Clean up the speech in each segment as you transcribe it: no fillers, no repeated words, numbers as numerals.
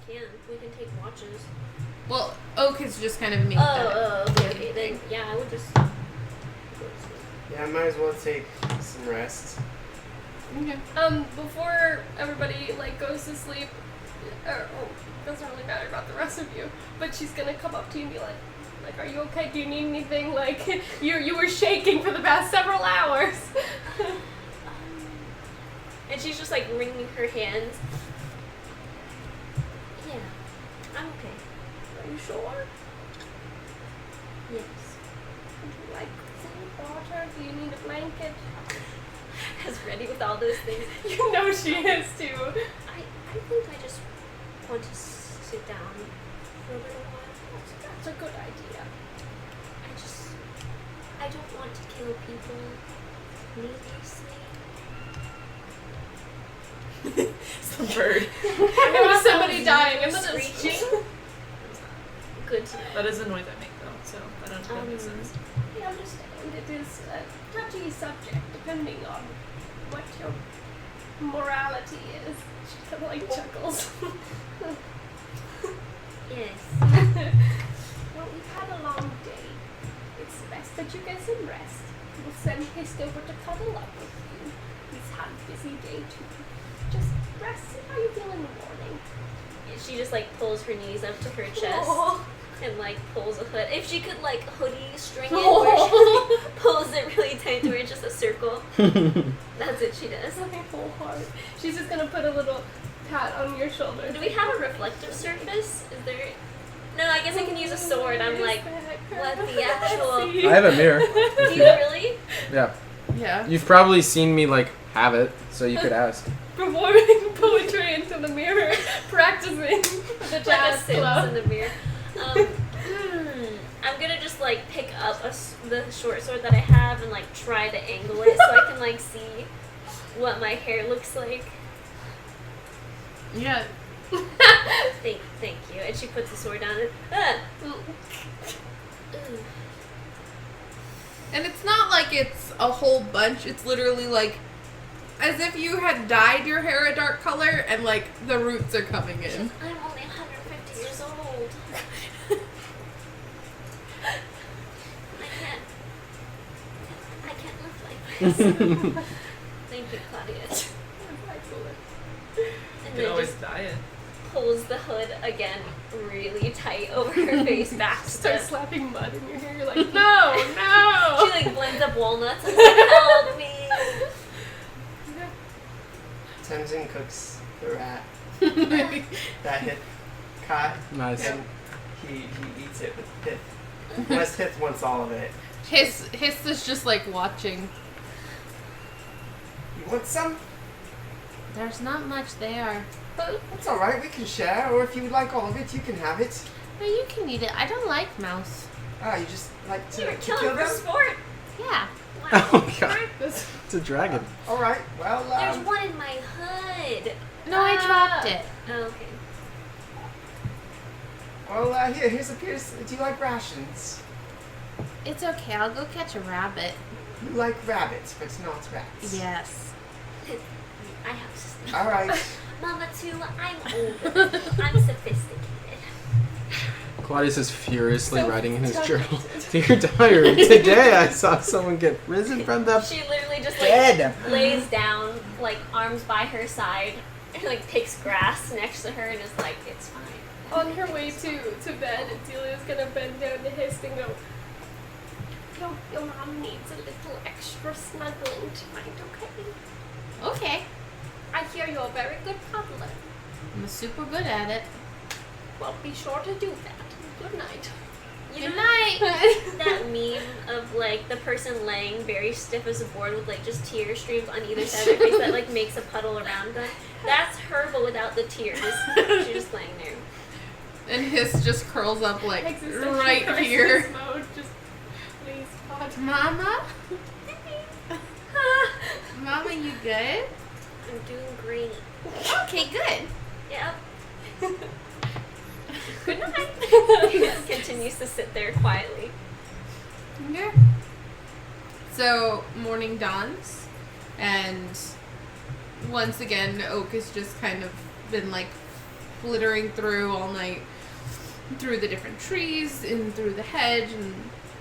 can. We can take watches. Well, Oak is just kind of made okay. Then, yeah, I would just go to sleep. Yeah, I might as well take some rest. Okay. Before everybody, goes to sleep, doesn't really matter about the rest of you, but she's gonna come up to you and be like, are you okay? Do you need anything? You were shaking for the past several hours. And she's just, wringing her hands. Yeah, I'm okay. Are you sure? Yes. Would you like some water? Do you need a blanket? As ready with all those things. You know she is, too. I think I just want to sit down for a little while. That's a good idea. I don't want to kill people needlessly. It's the bird. There was somebody dying and then Screeching. Good to know. That is the noise I make, though, so that makes sense. I understand it is a touchy subject depending on what your morality is. She kind of chuckles. Yes. Well, we've had a long day. It's best that you get some rest. We'll send Hist over to cuddle up with you. He's had a busy day too. Just rest. See how you feel in the morning. She just pulls her knees up to her chest. Aww. And pulls a hood. If she could hoodie string it where she pulls it really tight to where it's just a circle. That's what she does. Okay, full heart. She's just gonna put a little pat on your shoulder. Do we have a reflective surface? Is there? No, I guess I can use a sword. I'm what the actual? I have a mirror. Do you really? Yeah. Yeah. You've probably seen me have it, so you could ask. Performing poetry into the mirror, practicing with the jazz Sims club. in the mirror. I'm gonna just pick up the short sword that I have and try to angle it so I can see what my hair looks like. Yeah. Thank you. And she puts the sword down and And it's not like it's a whole bunch. It's literally as if you had dyed your hair a dark color and the roots are coming in. I'm only 150 years old. I can't live like this. Thank you, Claudia. And You can then always just dye it. pulls the hood again really tight over her face back to Start the... slapping mud in your hair. You're like, no. She blends up walnuts and help me. Tenzin cooks the rat that hit caught, Nice. and he eats it with Pith. Unless Pith wants all of it. Hiss is just watching. You want some? There's not much there. That's alright, we can share, or if you would like all of it, you can have it. No, you can eat it. I don't like mouse. Ah, you just like to, You're to killing kill for them? sport. Yeah. Wow. Oh god. It's a dragon. Alright, well, There's one in my hood. No, I dropped it. Oh, okay. well, here's a piece. Do you like rations? It's okay. I'll go catch a rabbit. You like rabbits, but not rats. Yes. I have systems. Alright. Mama too, I'm older. I'm sophisticated. Claudius is furiously writing in his journal. Dear diary, today I saw someone get risen from the She literally just dead. lays down, arms by her side, and picks grass next to her and is it's fine. On her way to bed, Delia's gonna bend down to Hist and go, your mom needs a little extra snuggling tonight, okay? Okay. I hear you're a very good cuddler. I'm super good at it. Well, be sure to do that. Good night. Good night. That meme of the person laying very stiff as a board with just tear streams on either side of their face that makes a puddle around them. That's her, but without the tears. She's just laying there. And Hiss just curls up Existential right crisis here. Mode. Just please, God. Mama? Mama, you good? I'm doing great. Okay, good. Yep. Good night. Continues to sit there quietly. Yeah. So morning dawns, and once again, Oak has just kind of been glittering through all night, through the different trees and through the hedge and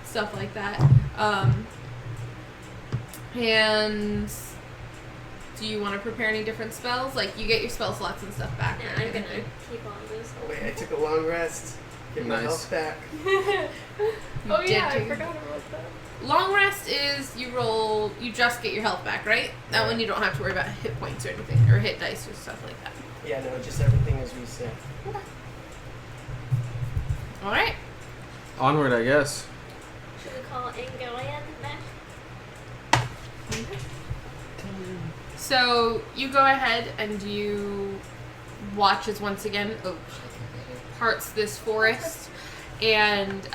stuff like that. And do you want to prepare any different spells? Like, you get your spell slots and stuff back. Yeah, right? I'm gonna keep all of those. Wait, I took a long rest. Get my Nice. health back. Oh did yeah, I too. forgot about that. Long rest is you just get your health back, right? That one you don't have to worry about hit points or anything, or hit dice or stuff like that. Yeah, no, just everything is reset. Alright. Onward, I guess. Should we call Angolian then? So you go ahead and you watch as once again parts this forest, and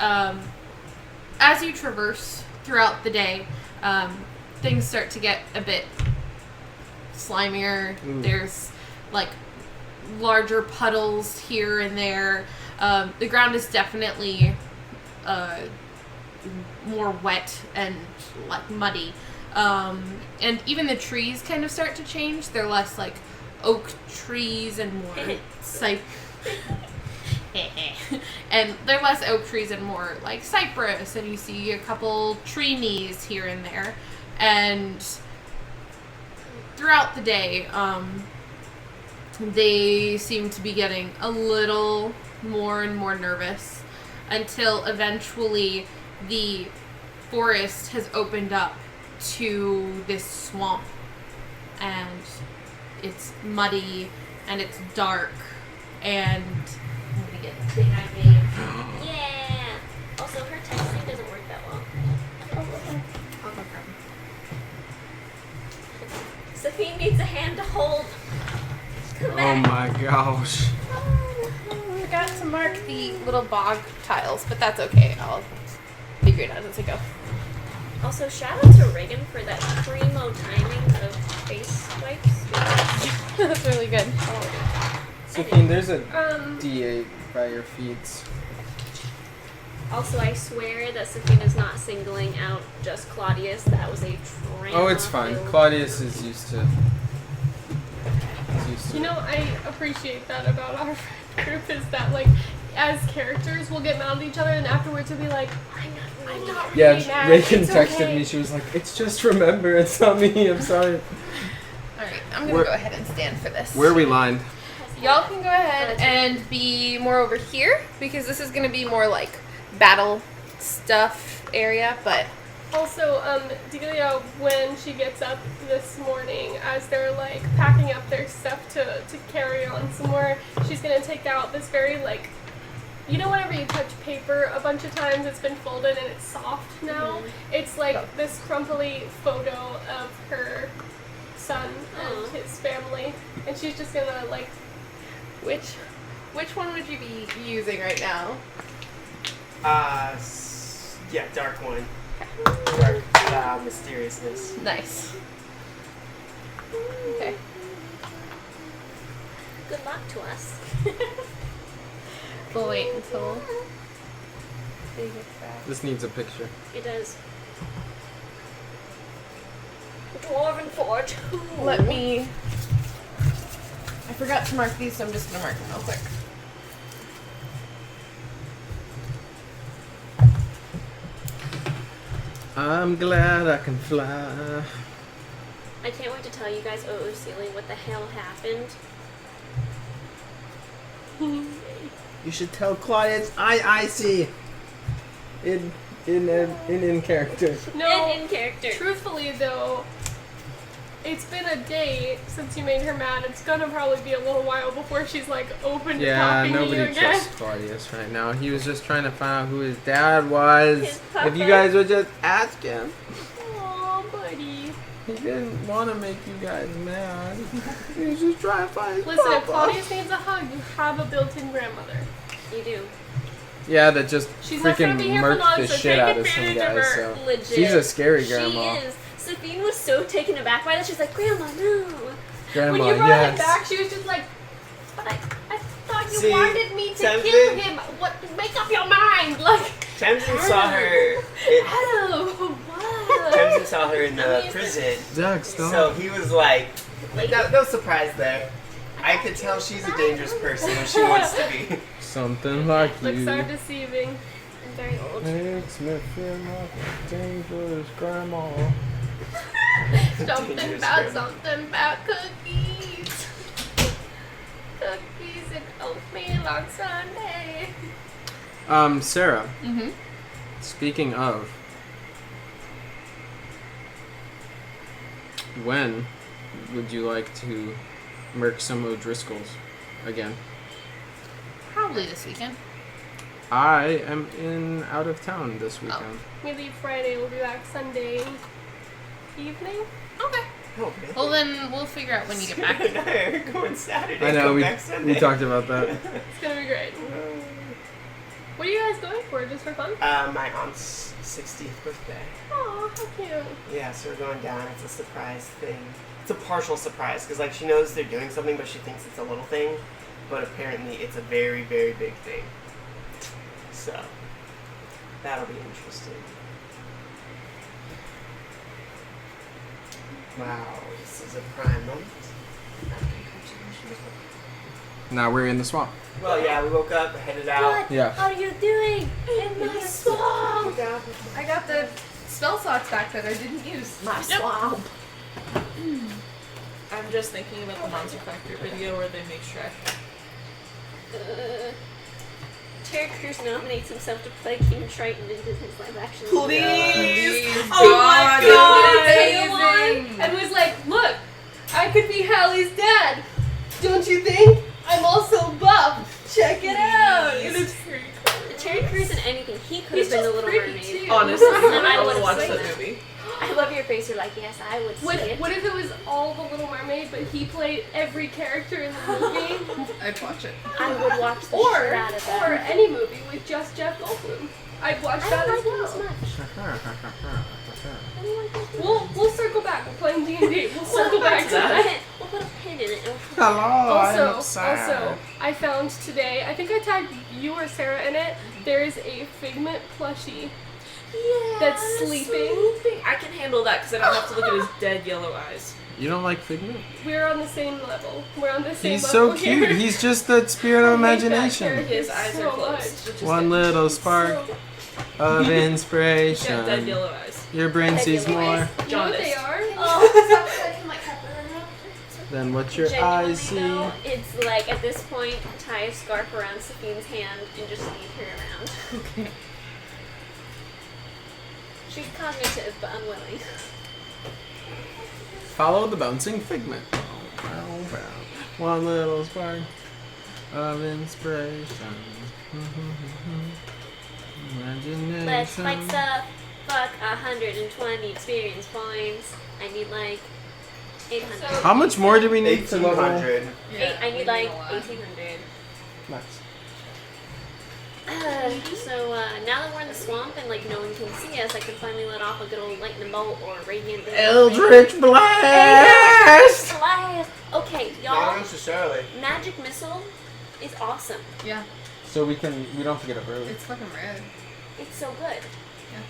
as you traverse throughout the day, things start to get a bit slimier. Ooh. There's like larger puddles here and there. The ground is definitely more wet and like muddy. And even the trees kind of start to change. They're less like oak trees and more and they're less oak trees and more like cypress, and you see a couple tree knees here and there. And throughout the day, they seem to be getting a little more and more nervous until eventually the forest has opened up to this swamp, and it's muddy and it's dark, and I'm gonna get the thing I made. Yeah. Also, her texting doesn't work that well. I'll go grab them. Sophie needs a hand to hold. Come Oh back. my gosh. I forgot to mark the little bog tiles, but that's okay. I'll figure it out as I go. Also, shout out to Reagan for that primo timing of face wipes. That's really good. Sophie, there's a Um, D8 by your feet. Also, I swear that Safina's not singling out just Claudius. That was a trauma. Oh, it's fine. filled- Claudius is used to. You know, I appreciate that about our friend group, is that, like, as characters, we'll get mad at each other, and afterwards we'll be like, I'm not Yeah, really mad. Reagan It's texted okay." me. She was like, "It's just remember, it's not me. I'm sorry." Alright, I'm gonna Where- go ahead and stand for this. Where are we lined? Y'all can go ahead and be more over here, because this is gonna be more like battle stuff area, but Also, Delia, when she gets up this morning, as they're, like, packing up their stuff to carry on somewhere, she's gonna take out this very, like, you know whenever you touch paper a bunch of times, it's been folded and it's soft now? It's like this crumply photo of her son and Aw. his family, and she's just gonna, like, which one would you be using right now? Yeah, dark one. Dark mysteriousness. Nice. Okay. Good luck to us. We'll wait until they get back. This needs a picture. It does. Dwarven Forge. Let me. I forgot to mark these, so I'm just gonna mark them real quick. I'm glad I can fly. I can't wait to tell you guys, Sealy, what the hell happened. You should tell Claudius I see. In character. no. And in character. Truthfully, though, it's been a day since you made her mad. It's gonna probably be a little while before she's, like, open to Yeah, talking to you nobody again. trusts Claudius right now. He was just trying to find out who his dad was. His If papa. you guys would just ask him. Aw, buddy. He didn't want to make you guys mad. He was just trying to find his Listen, if papa. Claudius needs a hug, you have a built-in grandmother. You do. Yeah, that just She's not gonna freaking be here for murked long, the so shit take out of some advantage of guys. her. So Legit. she's a scary grandma. She is. Sabine was so taken aback by that. She's like, Grandma, no. Grandma, When you brought yes. him back, she was just like, but I thought you See, wanted me to Tamsin- kill him. What? Make up your mind. Like, Tamsin saw her. oh, what? Tamsin saw her in the prison, Doug, stop. so he was like no surprise there. I could tell she's a dangerous person when she wants to be. Something like Looks you are deceiving. I'm very old. makes me feel like a dangerous grandma. Something about cookies. Cookies and oatmeal on Sunday. Sarah, Mm-hmm. speaking of, when would you like to murk some O'Driscolls again? Probably this weekend. I am out of town this weekend. We leave Friday, we'll be back Sunday evening. Okay. Oh, really? Well, then we'll figure out when you get back. No, going Saturday. I know, come we back Sunday. talked about that. It's gonna be great. What are you guys going for? Just for fun? My aunt's 60th birthday. Aw, how cute. Yeah, so we're going down. It's a surprise thing. It's a partial surprise because like she knows they're doing something, but she thinks it's a little thing. But apparently, it's a very, very big thing. So that'll be interesting. Wow, this is a prime moment. Now we're in the swamp. Well, yeah, we woke up, headed out. What Yeah. are you doing in my swamp? I got the spell slots back that I didn't use. My swamp. I'm just thinking about the Monster Factory video where they make Shrek. Terry Crews nominates himself to play King Triton in Disney's live action. Please! Oh my god! Amazing! And was like, look, I could be Hallie's dad. Don't you think? I'm also buff. Check it out. And it's Terry Crews in anything. He could He's have been the just Little pretty, Mermaid. too. Honestly, And I I would would've watch seen that it. movie. I love your face. You're like, yes, I would see it. What if it was all the Little Mermaid, but he played every character in the movie? I'd watch it. I would watch the or shit out of that. or any movie with just Jeff Goldblum. I'd watch I that don't as like him as well. much. I don't like him. We'll circle back. We're playing D&D. We'll circle back to that. We'll put a pin in it. Hello, Also, I found today, I think I tagged you or Sarah in it, there's a Figment plushie Yeah. that's sleeping. I can handle that because I don't have to look at his dead yellow eyes. You don't like Figment? We're on the same level. We're on the same He's level so cute. here. He's just that spirit of I hate that imagination. character His eyes so are closed. much. Which is One good. little spark So, of He's got dead inspiration. yellow eyes. Your brain Dead sees yellow more eyes. you know what they Jaundiced. are? than what your Genuinely, eyes see. though, it's like at this point, tie a scarf around Safine's hand and just leave her around. Okay. She's cognitive but unwilling. Follow the bouncing figment. One little spark of inspiration. Imagination. Let's fight stuff. Fuck 120 experience points. I need like 800. How much more do we need to level? 1800. I need like a lot. 1800. Nice. Now that we're in the swamp and like no one can see us, I can finally let off a good old lightning bolt or radiant blade. Eldritch Blast! Blast! Okay, Not y'all. necessarily. Magic missile is awesome. Yeah, So we don't have to get up early. it's fucking rad. It's so good. Yeah.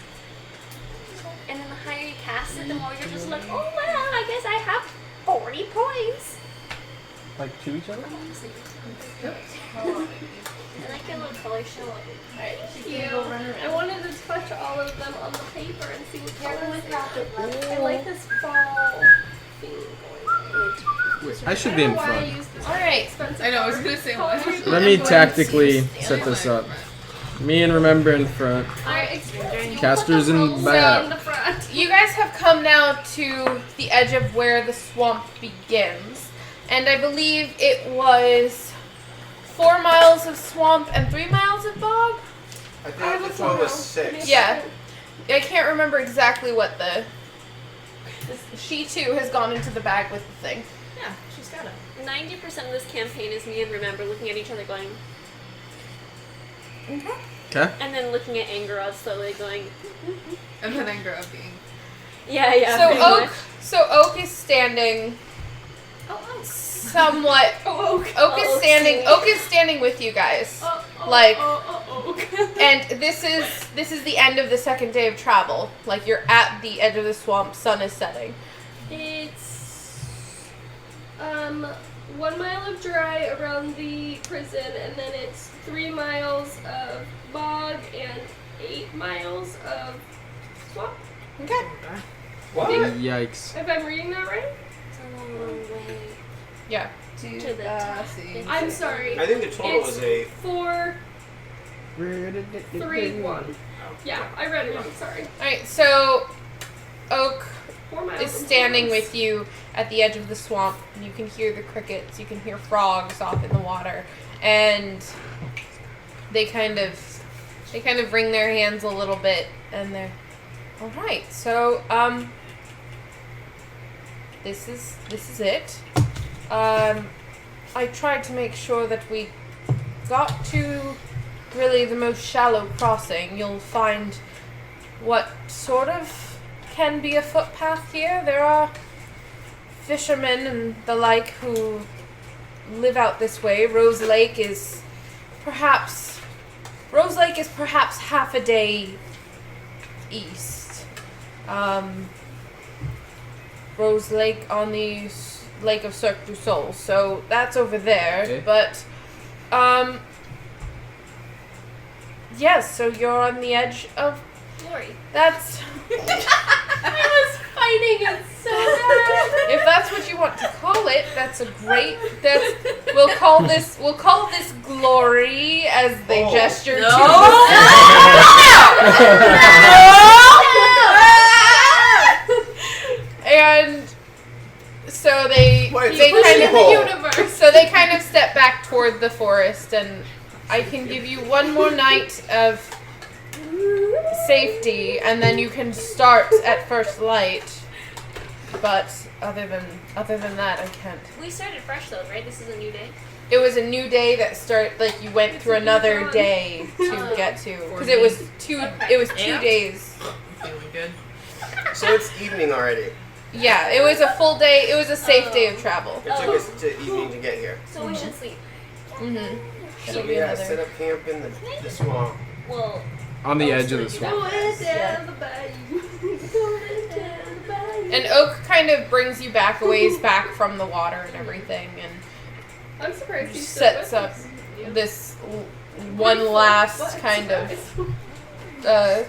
And then the higher you cast it, the more you're just like, oh wow, I guess I have 40 points. Like to each other? I like your little color show up. Thank you. I wanted to touch all of them on the paper and see what colors they are. I like this fall theme going on. Wait, I should be in front. Alright. I know, I was gonna say what. Let me tactically set this up. Me and Remember in front. Casters in in back. the front. You guys have come now to the edge of where the swamp begins. And I believe it was 4 miles of swamp and 3 miles of bog? I think the total was 6. Yeah. I can't remember exactly what the... She too has gone into the bag with the thing. Yeah, she's got it. 90% of this campaign is me and Remember looking at each other going, Okay. and then looking at Angerod slowly going, And then I grew up being. yeah, So pretty Oak, much. so Oak is standing somewhat. Oak is standing with you guys. Like, and this is the end of the second day of travel. Like you're at the edge of the swamp. Sun is setting. It's 1 mile of dry around the prison, and then it's 3 miles of bog and 8 miles of swamp. Okay. What? Yikes. If I'm reading that right? It's a long way Yeah. to the top. I'm sorry. I think the total was 8. 4, 3, 1. Yeah, I read it wrong. Sorry. Alright, so Oak 4 miles. is standing with you at the edge of the swamp, and you can hear the crickets, you can hear frogs off in the water, and they kind of wring their hands a little bit, and they're alright, so this is it. I tried to make sure that we got to really the most shallow crossing. You'll find what sort of can be a footpath here. There are fishermen and the like who live out this way. Rose Lake is perhaps half a day east. Rose Lake on the Lake of Cirque du Soleil, so that's over there. Okay. But yes, so you're on the edge of Glory. that's I was fighting it so bad. if that's what you want to call it, that's a great we'll call this glory as they Oh. gesture No. to and so they Wait, they it's a kind of fishbowl. so they kind of step back toward the forest, and I can give you one more night of safety, and then you can start at first light. But other than that, I can't. We started fresh though, right? This is a new day. It was a new day that like you went through another dawn. day to get to, because it was two And? days. Feeling good. So it's evening already. Yeah, it was a full day. It was a safe day of travel. It took us to evening to get here. So we should sleep. Mm-hmm. So we gotta set up camp in the swamp. Well, On the Oh, edge of so the you swamp. Going Yeah. down the bayou. Going down the bayou. And Oak kind of brings you back a ways back from the water and everything, and I'm surprised he sets up this one last kind of I'm gonna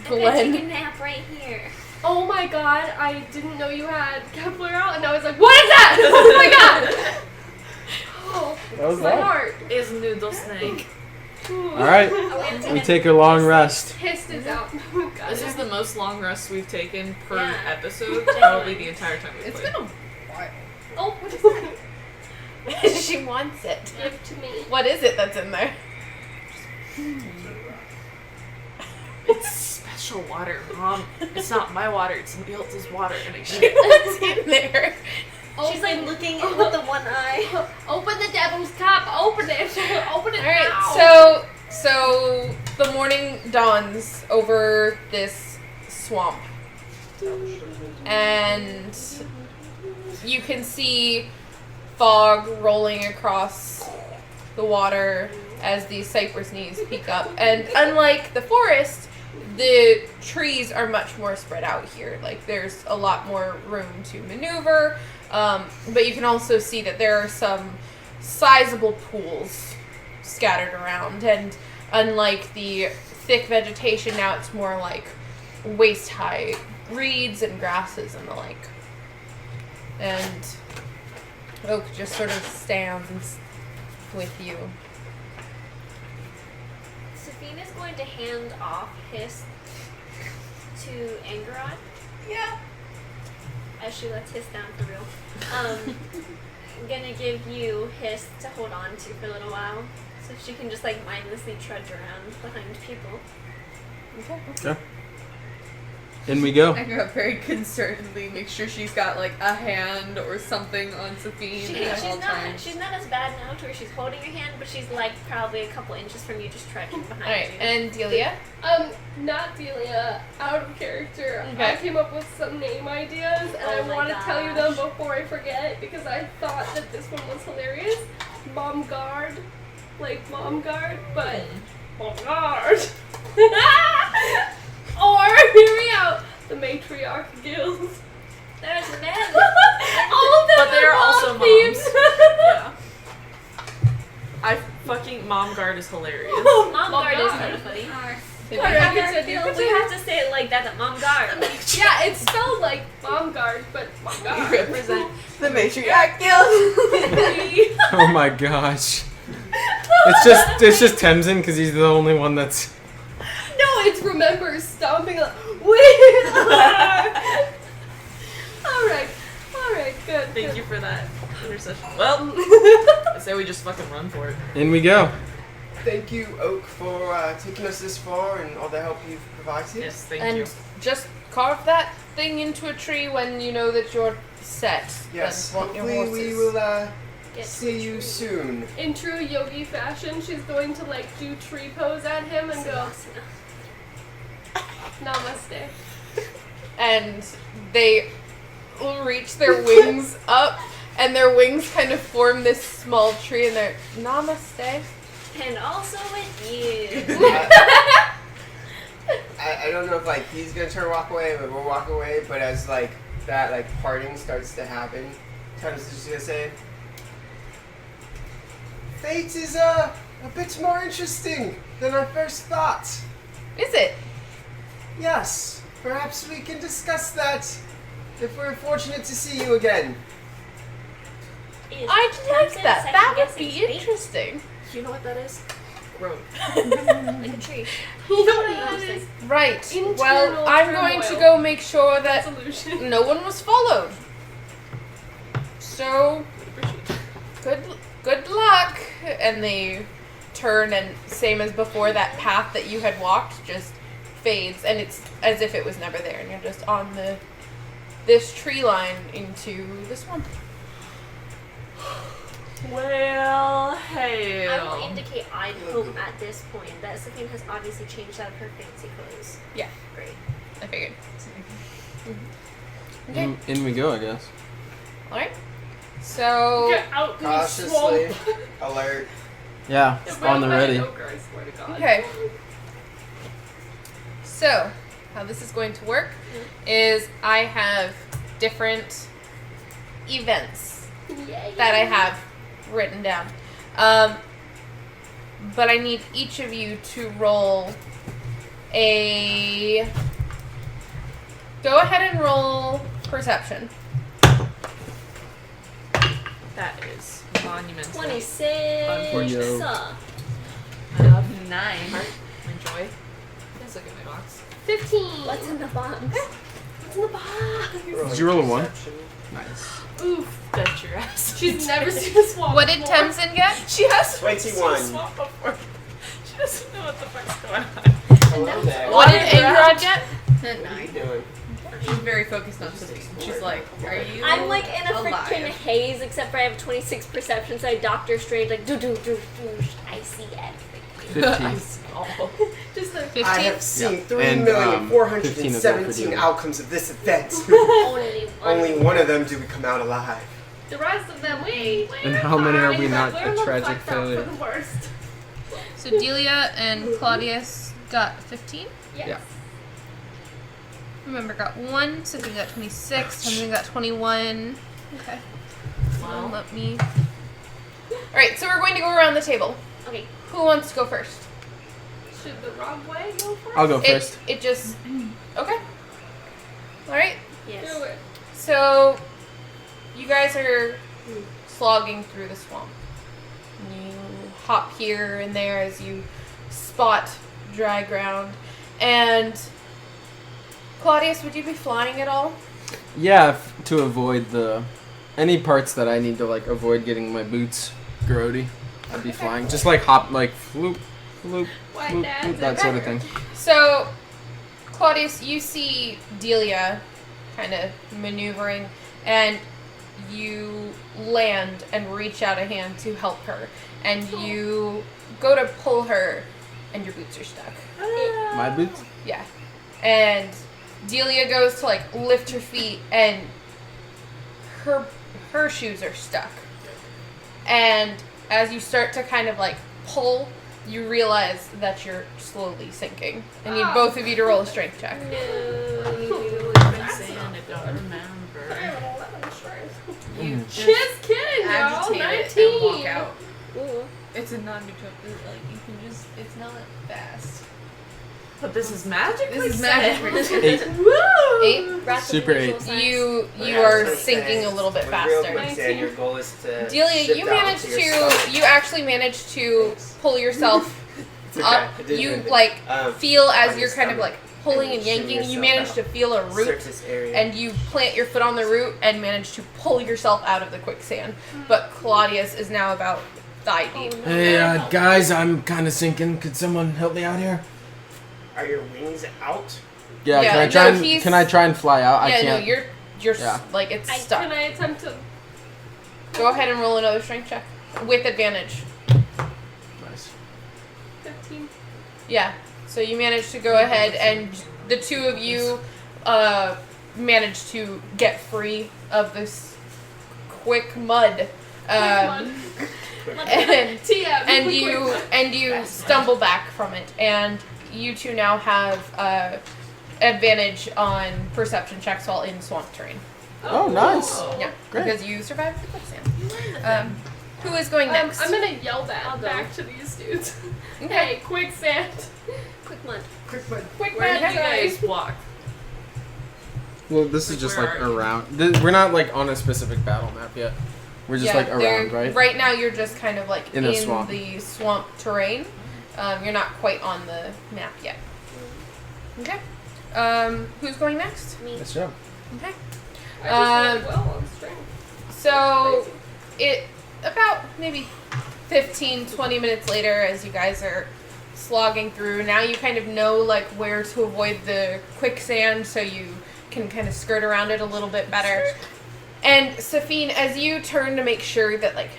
take a blend. nap right here. Oh my god, I didn't know you had Kepler out, and I was like, what is that? Oh my god! Oh, That was my loud. heart. Is noodle snake. All right, we take a long rest. Hissed is out. God. This is the most long rest we've taken per Yeah. episode, probably the entire time we've It's played. been a while. Oh, what is that? She wants it. Give to me. What is it that's in there? It's special water, Mom. It's not my water, it's somebody else's water. And What's in there? She's like looking with the one eye. Open the devil's cup. Open it. Open it All right, now. so the morning dawns over this swamp, and you can see fog rolling across the water as these cypress knees peek up. And unlike the forest, the trees are much more spread out here. Like, there's a lot more room to maneuver. But you can also see that there are some sizable pools scattered around. And unlike the thick vegetation, now it's more like waist-high reeds and grasses and the like. And Oak just sort of stands with you. Safina's going to hand off Hiss to Angerod. Yeah. As she lets Hiss down for real. I'm gonna give you Hiss to hold on to for a little while. So she can just like mindlessly trudge around behind people. Okay. In we go. I go up very concernedly, make sure she's got like a hand or something on Sabine at all times. She's not as bad now to where she's holding your hand, but she's like probably a couple inches from you just trudging behind Alright, you. and Delia? Not Delia, out of character. Okay. I came up with some name ideas, and Oh I my want to tell you them gosh. before I forget because I thought that this one was hilarious. Mom Guard, like Mom Guard, but Mom Guard. Or hear me out, the Matriarch Guild. There's men. All of them But they are also themes. moms. Yeah. I fucking Mom Guard is hilarious. Mom guard is guard. kind of funny. We Alright, have to say it like that. That mom guard. Yeah, it's spelled like mom guard, but mom guard. Represent the matriarch guild. Oh my gosh. It's just Temsin because he's the only one that's. No, it's remember stomping like we are. Alright, good. Thank you for that intercession. Well, I say we just fucking run for it. In we go. Thank you, Oak, for taking us this far and all the help you've provided. Yes, thank And you. just carve that thing into a tree when you know that you're set. Yes, Then want your hopefully we horses. will Get see you soon. In true yogi fashion, she's going to like do tree pose at him and go namaste. And they will reach their wings up, and their wings kind of form this small tree, and they're namaste. And also with you. I don't know if like he's gonna turn walk away, but we'll walk away. But as like that like parting starts to happen, Thomas is just gonna say, "Fate is a bit more interesting than our first thought." Is it? Yes, perhaps we can discuss that if we're fortunate to see you again. Is I'd like Tamsin that. That would second-guessing be fate? interesting. You know what that is? Growth. Like a tree. You know what that is? Right. Internal Well, I'm going to turmoil. go make sure that Resolution. no one was followed. So, good luck. And they turn, and same as before, that path that you had walked just fades, and it's as if it was never there, and you're just on this tree line into the swamp. Well, hey. I will indicate I'd hope at this point that Sophie has obviously changed out of her fancy clothes. Yeah. Great. I figured. Okay. In we go, I guess. All right. So Get out in the Cautiously, swamp. alert. Yeah, on the ready. Ogre, I swear to God. okay. So how this is going to work is I have different events Yay. that I have written down. But I need each of you to roll a... Go ahead and roll perception. That is monumental. 26. Unfortunate. Suck. I have 9. Enjoy. Let's look at my box. 15. What's in the box? What's in the box? Did you roll a 1? Perception. Nice. Oof, bet your ass. She's never seen a swamp What did before. Temsin get? She has 21. swamp before. She doesn't know what the fuck's going on. Hello there. What did Ingrod get? What are you doing? She's very focused on Sophie. She's like, are you I'm like in a alive? freaking haze, except for I have 26 perception, so I Doctor Strange, like, do. I see everything. 15. Just like 15? I have seen Yeah. And, 15 of that for 3,417 you. outcomes of this event. Only one. Only one of them do we come out alive. the rest of them, we. And how many are we not We're a the tragic fucked up failure? For the worst. So Delia and Claudius got 15. Yes. Yeah. Remember, got 1. Sophie got 26. Temsin got 21. Okay. Well, Let me... Alright, so we're going to go around the table. Okay. Who wants to go first? Should the wrong way go first? I'll go first. It just... Okay. Alright. Yes. Do it. So, you guys are slogging through the swamp. You hop here and there as you spot dry ground. And Claudius, would you be flying at all? Yeah, to avoid any parts that I need to like avoid getting my boots grody. I'd be flying. Just like hop, like floop, floop, Why floop, not? floop, that sort of thing. So, Claudius, you see Delia kind of maneuvering, and you land and reach out a hand to help her. And you go to pull her, and your boots are stuck. My boots? Yeah. And Delia goes to like lift her feet, and her shoes are stuck. And as you start to kind of like pull, you realize that you're slowly sinking. I need both of you to roll a strength check. I've been saying I don't remember Just kidding, y'all. agitate 19. it and walk out. Ooh. It's a non-neutral. Like you can just. It's not fast. But this is magic. This is magic. 8. Woo! 8. Rats Super with unusual 8. size. You Yeah, are so sinking a little bit with faster. Real quicksand, your goal is to. Delia, shift you out managed your to. stomach. You actually managed to pull yourself It's okay. up. It didn't You hurt. like feel as on you're your kind of stomach. like pulling and Shimmy yanking. You yourself manage out. to feel a root, Surface area. and you plant your foot on the root and manage to pull yourself out of the quicksand. But Claudius is now about thigh deep. Hey, guys, I'm kind of sinking. Could someone help me out here? Are your wings out? Yeah, Yeah, can I no, try and he's- can I try and fly out? I Yeah, can't. no, you're Yeah. like it's Can stuck. I attempt to? Go ahead and roll another strength check with advantage. Nice. 15. Yeah. So you managed to go ahead and the two of you managed to get free of this quick mud. And TM. and you stumble back from it, and you two now have advantage on perception checks while in swamp terrain. Oh, nice. Yeah, Great. because you survived the quicksand. Who is going next? I'm gonna yell that I'll go. back to these dudes. Okay. Hey, quicksand. Quick mud. Quick Where mud, did you guys. guys walk? Well, this is just Where like are you? around. We're not like on a specific battle map yet. We're just like they're- around, right? Right now, you're just kind of like In in a swamp. the swamp terrain. You're not quite on the map yet. Okay. Who's going next? Me. Nice job. Okay. I just rolled well on strength. So, it about maybe 15, 20 minutes later, as you guys are slogging through, now you kind of know like where to avoid the quicksand, so you can kind of skirt around it a little bit better. And Safine, as you turn to make sure that like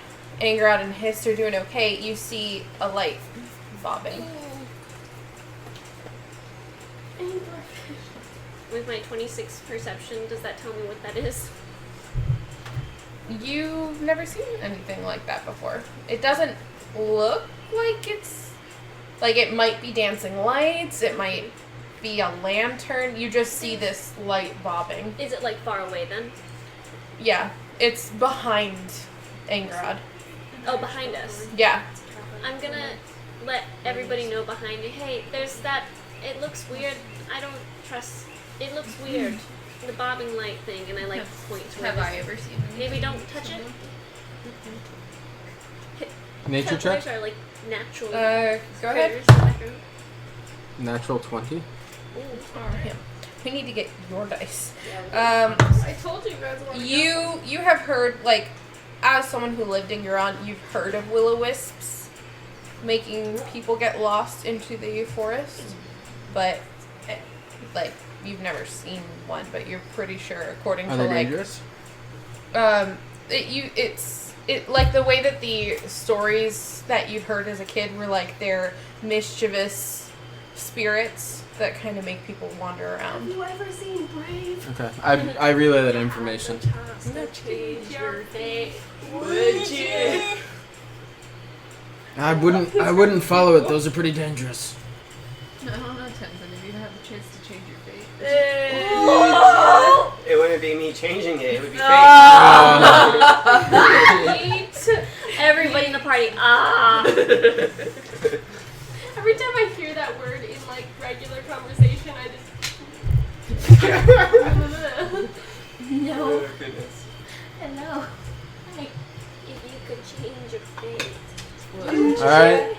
Angerod and Hiss are doing okay, you see a light bobbing. With my 26 perception, does that tell me what that is? You've never seen anything like that before. It doesn't look like it's like it might be dancing lights, it might be a lantern. You just see this light bobbing. Is it like far away then? Yeah, it's behind Angerod. Oh, behind us. Yeah. I'm gonna let everybody know behind me. Hey, there's that. It looks weird. I don't trust. It looks weird. The bobbing light thing, and I like point to Have it. I ever seen anything? Maybe don't touch it. Nature check. Those are like natural. Go ahead. critters in the background. Natural 20. Ooh. We need to get your dice. I told you guys. a while ago. You have heard, like, as someone who lived in Huron, you've heard of will-o-wisps making people get lost into the forest, but like you've never seen one, but you're pretty sure, according Are to they like dangerous? It like the way that the stories that you'd heard as a kid were like they're mischievous spirits that kind of make people wander around. Have you ever seen Brave? Okay. I relay that information. Change your fate. Would you? I wouldn't follow it. Those are pretty dangerous. I don't know, Tenzin, if you have the chance to change your fate. It wouldn't be me changing it. It would be fate. Everybody in the party. Ah. Every time I hear that word in like regular conversation, I just. No. Oh, goodness. Hello. Hi. If you could change your fate. All right.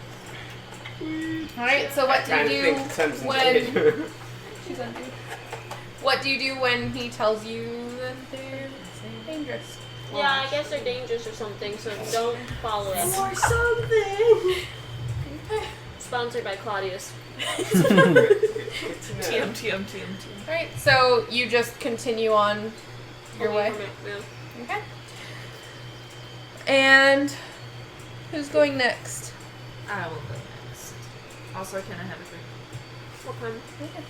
All right. So what do Kind of you think do Tenzin when? did. What do you do when he tells you that they're dangerous? Yeah, I guess they're dangerous or something, so don't follow us. Or something. Sponsored by Claudius. TM. All right. So you just continue on your way. Yeah. Okay. And who's going next? I will go next. Also, can I have a drink? What kind?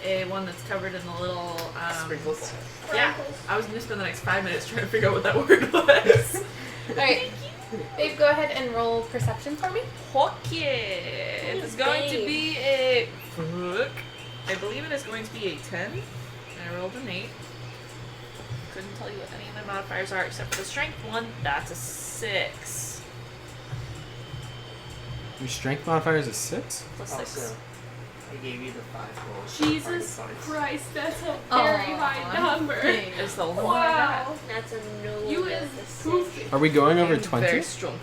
A one that's covered in the little, Sprinkles. yeah. I was gonna spend the next 5 minutes trying to figure out what that word was. All right. Babe, go ahead and roll perception for me. Okay. It's going to be a... Fuck. I believe it is going to be a 10. And I rolled an 8. couldn't tell you what any of my modifiers are except for the strength one. That's a 6. Your strength modifier is a 6? Plus 6. Also, I gave you the 5 rolls. Jesus Christ, that's a very high number. Is the one. Wow. That's a no. You with is a goofy. six. Are we going over I'm 20? very strong.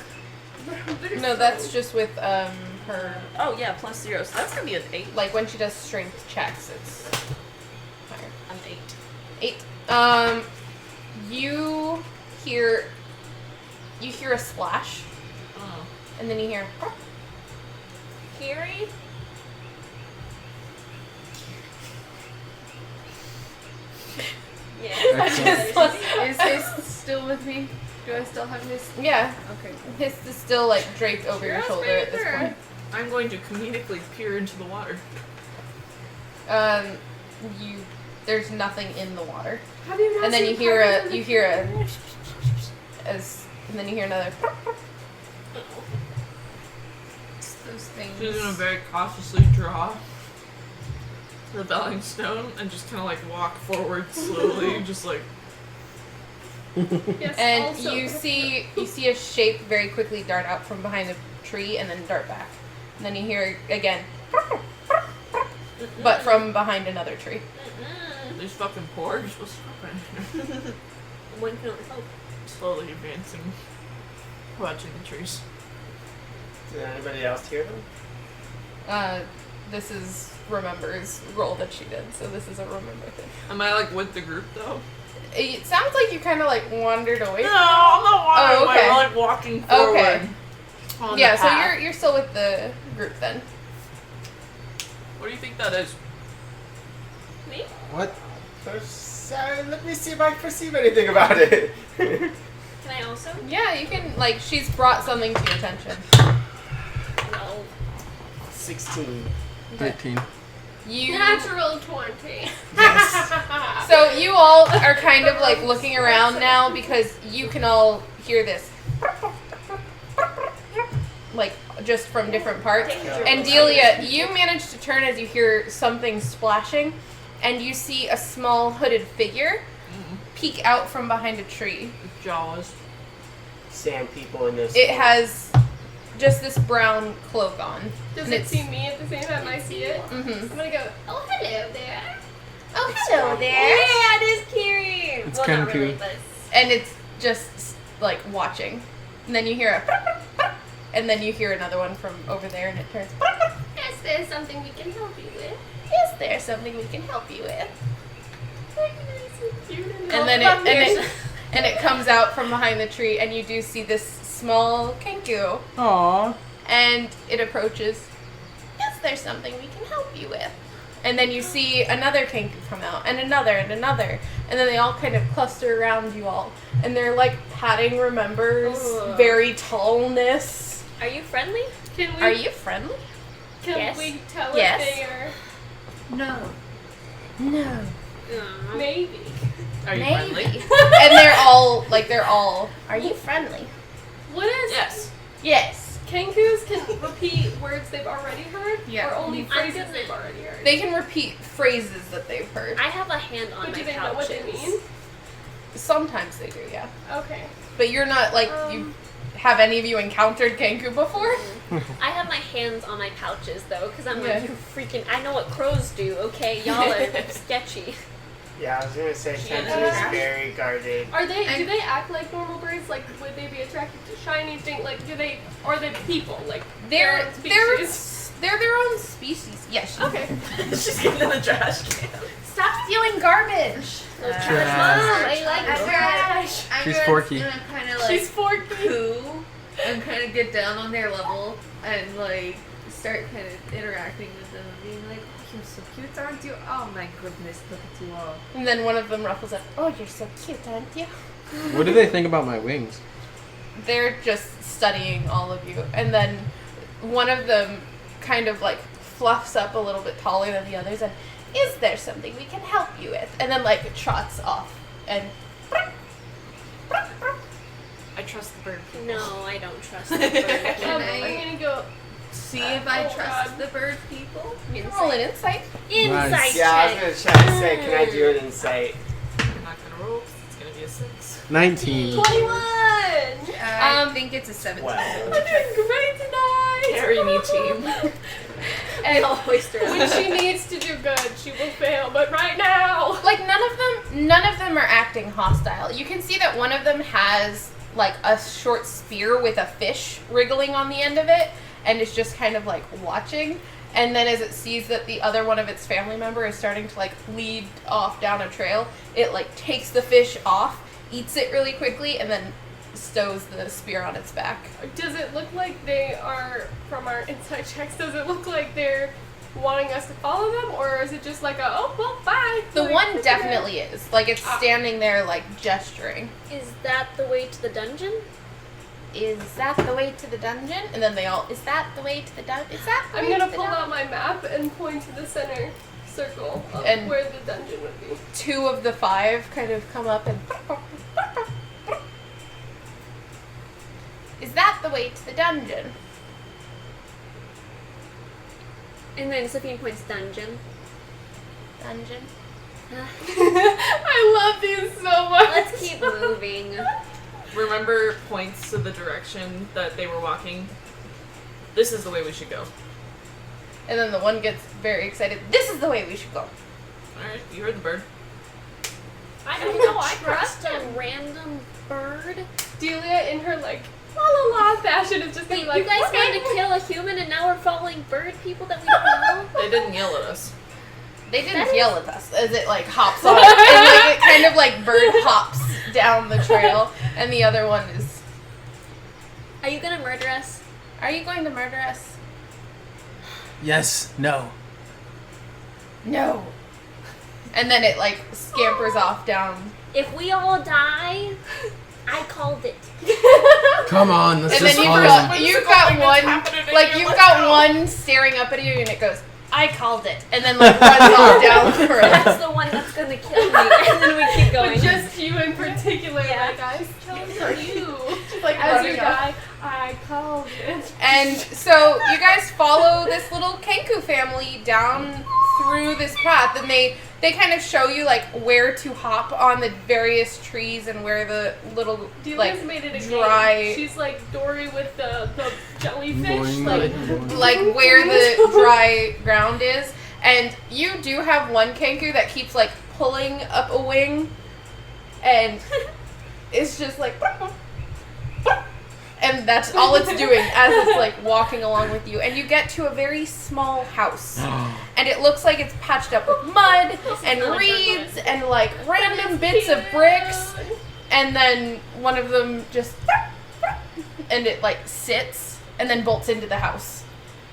No, that's just with her. Oh yeah, plus 0. So that's gonna be an 8. Like when she does strength checks, it's higher. An 8. 8. You hear a splash, Oh. and then you hear. Kiri? Yeah. Excellent. Is Is still with me? Do I still have his? Yeah, Okay. his is still like draped over your Yes, shoulder at this baby. point. I'm going to comedically peer into the water. There's nothing in the water, Have you not and then seen you hear Pirates of a the you hear a Caribbean? and then you hear another. It's those things. She's gonna very cautiously draw the belling stone and just kind of like walk forward slowly, just like. Yes, And also. you see a shape very quickly dart out from behind a tree and then dart back. And then you hear again, but from behind another tree. These fucking porgs, what's happening? One can only hope. Slowly advancing, watching the trees. Did anybody else hear them? This is Remember's roll that she did, so this is a Remember thing. Am I like with the group though? It sounds like you kind of like wandered away. No, I'm not wandering Oh, okay. away. I'm like walking forward. Okay. On Yeah, the so path. you're still with the group then. What do you think that is? Me? What? Let me see if I can perceive anything about it. Can I also? Yeah, you can like she's brought something to your attention. No. 16. 13. You Natural 20. Yes. So you all are kind of like looking around now because you can all hear this. Like just from different parts. And Delia, you manage to turn as you hear something splashing and you see a small hooded figure peek out from behind a tree. Jaws. Sand people in this. It has just this brown cloak on. Does And it it's- see me at the same time I see it? Mhm. I'm gonna go, oh, hello there. Oh, hello there. Yeah, it is Kiri. It's well, not Kenku. really, but And it's just like watching. And then you hear a and then you hear another one from over there and it turns. Is there something we can help you with? Is there something we can help you with? And And then it comes out from behind the tree and you do see this small Kenku Aww. and it approaches. Is there something we can help you with? And then you see another Kenku come out and another and another. And then they all kind of cluster around you all. And they're like patting Remember's Ugh. very tallness. are you friendly? Can we, Are you friendly? Can Yes. we tell Yes. if they are? No. No. Maybe. Are you friendly? And they're all, are you friendly? What is Yes. Yes. Kenkus can repeat words they've already heard, Yeah. or only I'm phrases gonna- they've already heard. They can repeat phrases that they've heard. I have a hand on But my do they pouches. know what they mean? Sometimes they do, yeah. Okay. But you're not like you. Have any of you encountered Kenku before? I have my hands on my pouches though, because I'm Yeah. like, you freaking. I know what crows do. Okay, y'all are sketchy. Yeah, I was gonna say Yeah. Kenku is very guarded. Are they? And- Do they act like normal birds? Like, would they be attracted to shiny things? Like, do they? Or are they people? Like, their own species? They're their own species. Yes. Okay. She's getting in the trash can. Stop stealing garbage. Trash. I like I'm trash. She's forky. Kind of like She's forky. poo and kind of get down on their level and like start kind of interacting with them and being like, oh, you're so cute, aren't you? Oh my goodness, look at you all. And then one of them ruffles up. Oh, you're so cute, aren't you? What do they think about my wings? They're just studying all of you. And then one of them kind of like fluffs up a little bit taller than the others and, is there something we can help you with? And then like trots off and I trust the bird. No, I don't trust the bird. Can I- I'm gonna go. See if I Oh, trust God. the bird people. roll an insight. Insight Nice. Yeah, I was check. gonna try to say, can I do an insight? I'm not gonna roll 'cause it's gonna be a 6. 19. 21! I think it's a 17. Wow. I'm doing great tonight! Carry me, team. And Always through. when she needs to do good, she will fail, but right now... Like none of them are acting hostile. You can see that one of them has like a short spear with a fish wriggling on the end of it, and is just kind of like watching. And then as it sees that the other one of its family member is starting to like lead off down a trail, it like takes the fish off, eats it really quickly, and then stows the spear on its back. Does it look like they are, from our inside checks, does it look like they're wanting us to follow them, or is it just like a, oh, well, bye? The Like, one definitely is. Like it's standing there like gesturing. Is that the way to the dungeon? Is that the way to the dungeon? And then they all, is that the way to the dungeon? Is that the I'm way gonna to the pull dungeon? out my map and point to the center circle of And- where the dungeon would be. 2 of the 5 kind of come up and... Is that the way to the dungeon? And then Sophie points dungeon. Dungeon? I love these so much. Let's keep moving. Remember points to the direction that they were walking. This is the way we should go. And then the one gets very excited. This is the way we should go. Alright, you heard the bird. I I don't don't know, I trust trust a him. random bird. Delia, in her like la la la fashion, is just gonna Wait, be like, you guys okay. wanted to kill a human and now we're following bird people that we don't know? They didn't yell at us. They didn't That is- yell at us as it like hops on. And like it kind of like bird hops down the trail. And the other one is, Are you gonna murder us? are you going to murder us? Yes. No. No. And then it like scampers off down. If we all die, I called it. Come on. Let's And then just you've follow got, him. you've got one, happening and like you're you've like, got "No." one staring up at you and it goes, I called it. And then like runs off down the road. That's the one that's gonna kill me. And then we keep going. But just you in particular, Yeah. like I chose you. Like As you running off. die, I called it. And so you guys follow this little Kenku family down through this path, and they kind of show you like where to hop on the various trees and where the little Delia's like made it a dry game. She's like Dory with the jellyfish. Boing, Like, boing. like where the dry ground is. And you do have one Kenku that keeps like pulling up a wing, and it's just like. And that's all it's doing as it's like walking along with you. And you get to a very small house. And it looks like it's patched up with mud and not a good reeds and like random bits of bricks. And then one of them just, and it like sits and then bolts into the house.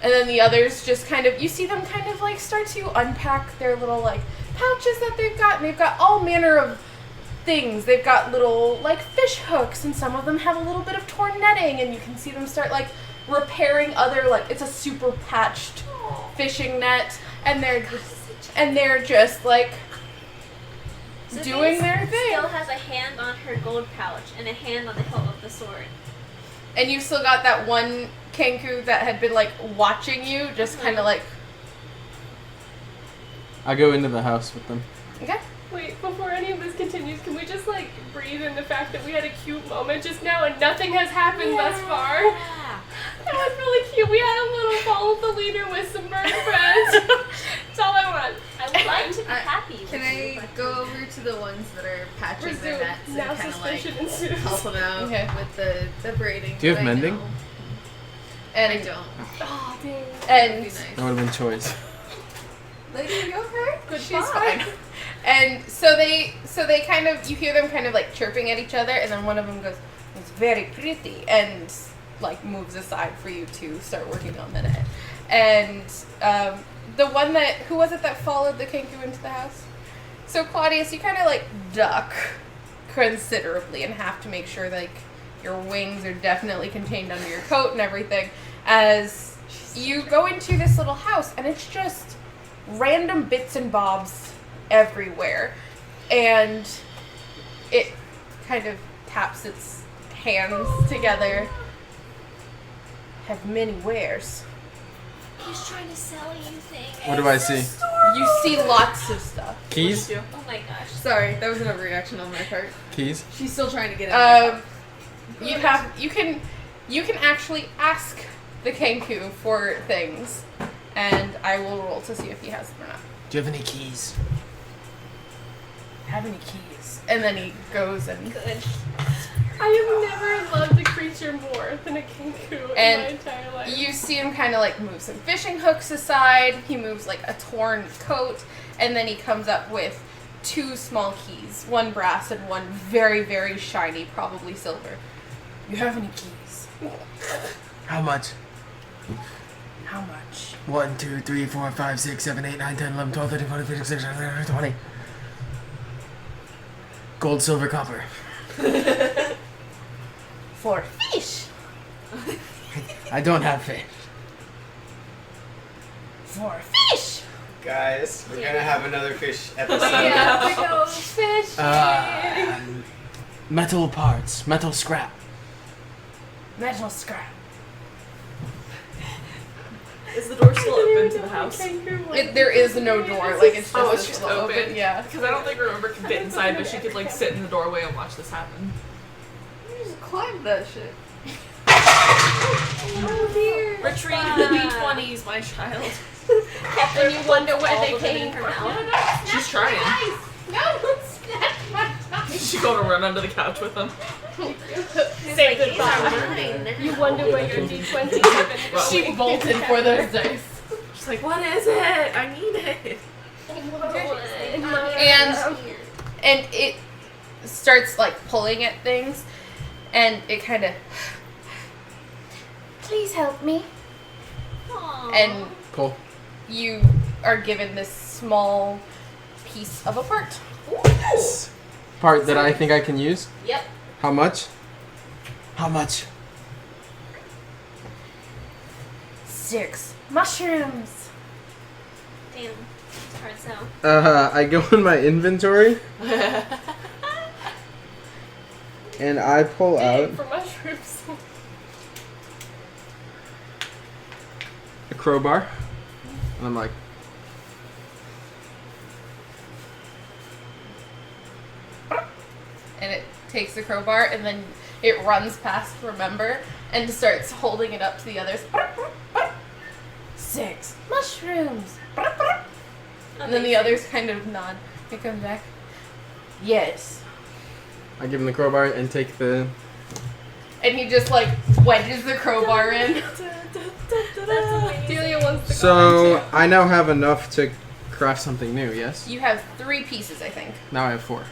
And then the others just kind of, you see them kind of like start to unpack their little like pouches that they've got. And they've got all manner of things. They've got little like fish hooks, and some of them have a little bit of torn netting, and you can see them start like repairing other like it's a super patched fishing net, and they're just like Sophie doing their thing. Still has a hand on her gold pouch and a hand on the hilt of the sword. And you've still got that one Kenku that had been like watching you, just kind of like I go into the house with them. okay. Wait, before any of this continues, can we just like breathe in the fact that we had a cute moment just now and nothing has happened thus far? That was really cute. We had a little follow the leader with some bird friends. That's all I want. I would like to be happy. Can I go over to the ones that are patching their Resume. nets and Now kind of like suspicion ensues. help them out Okay. with the braiding? Do you have that I mending? know? And I don't. Oh, dang. That'd and be nice. That would have been choice. Lady, are you okay? Good she's fine. And so they kind of, you hear them kind of like chirping at each other, and then one of them goes, "It's very pretty," and like moves aside for you to start working on the net. And the one that, who was it that followed the Kenku into the house? So Claudius, you kind of like duck considerably and have to make sure like your wings are definitely contained under your coat and everything as you go into this little house, and it's just random bits and bobs everywhere, and it kind of taps its hands together. Have many wares. He's trying to sell you things. What do I see? You see lots of stuff. Keys? Oh my gosh. Sorry, that was an overreaction on my part. Keys? She's still trying to get out. You can actually ask the Kenku for things, and I will roll to see if he has them or not. Do you have any keys? Have any keys? And then he goes and Good. I have never loved a creature more than a Kenku in And my entire life. you see him kind of like move some fishing hooks aside. He moves like a torn coat, and then he comes up with 2 small keys, one brass and one very, very shiny, probably silver. You have any keys? How much? How much? 1, 2, 3, 4, 5, 6, 7, 8, 9, 10, 11, 12, 13, 14, 15, 16, 17, 18, 19, 20. Gold, silver, copper. For fish. I don't have fish. For fish. Guys, we're gonna have another fish episode. Yeah, we go fishing. Metal parts. Metal scrap. Metal scrap. Is the door still open to the house? There is no door. Like it's just, Oh, it's this just little open? Yeah. Because I don't think Remember could fit inside, but she could like sit in the doorway and watch this happen. You just climbed that shit. Oh dear. Retrieve the D20s, my child. And you wonder where All they of them came in her from. mouth. She's trying. No, snap my tongue. She's going to run under the couch with them. Say These are goodbye. mine. You wonder where your D20s have been. She bolted for those dice. She's like, what is it? I need it. And it starts like pulling at things, and it kind of. Please help me. Aw. And Cool. you are given this small piece of a part. Yes. Part that I think I can use. Yep. How much? How much? 6 mushrooms. Damn. It's hard sell. I go in my inventory and I pull out For mushrooms. a crowbar, and I'm like, And it takes the crowbar, and then it runs past Remember and starts holding it up to the others. 6 mushrooms. And then the others kind of nod. He comes back. Yes. I give him the crowbar and take the. And he just like wedges the crowbar in. Delia wants to go So on too. I now have enough to craft something new. Yes. You have 3 pieces, I think. Now I have 4.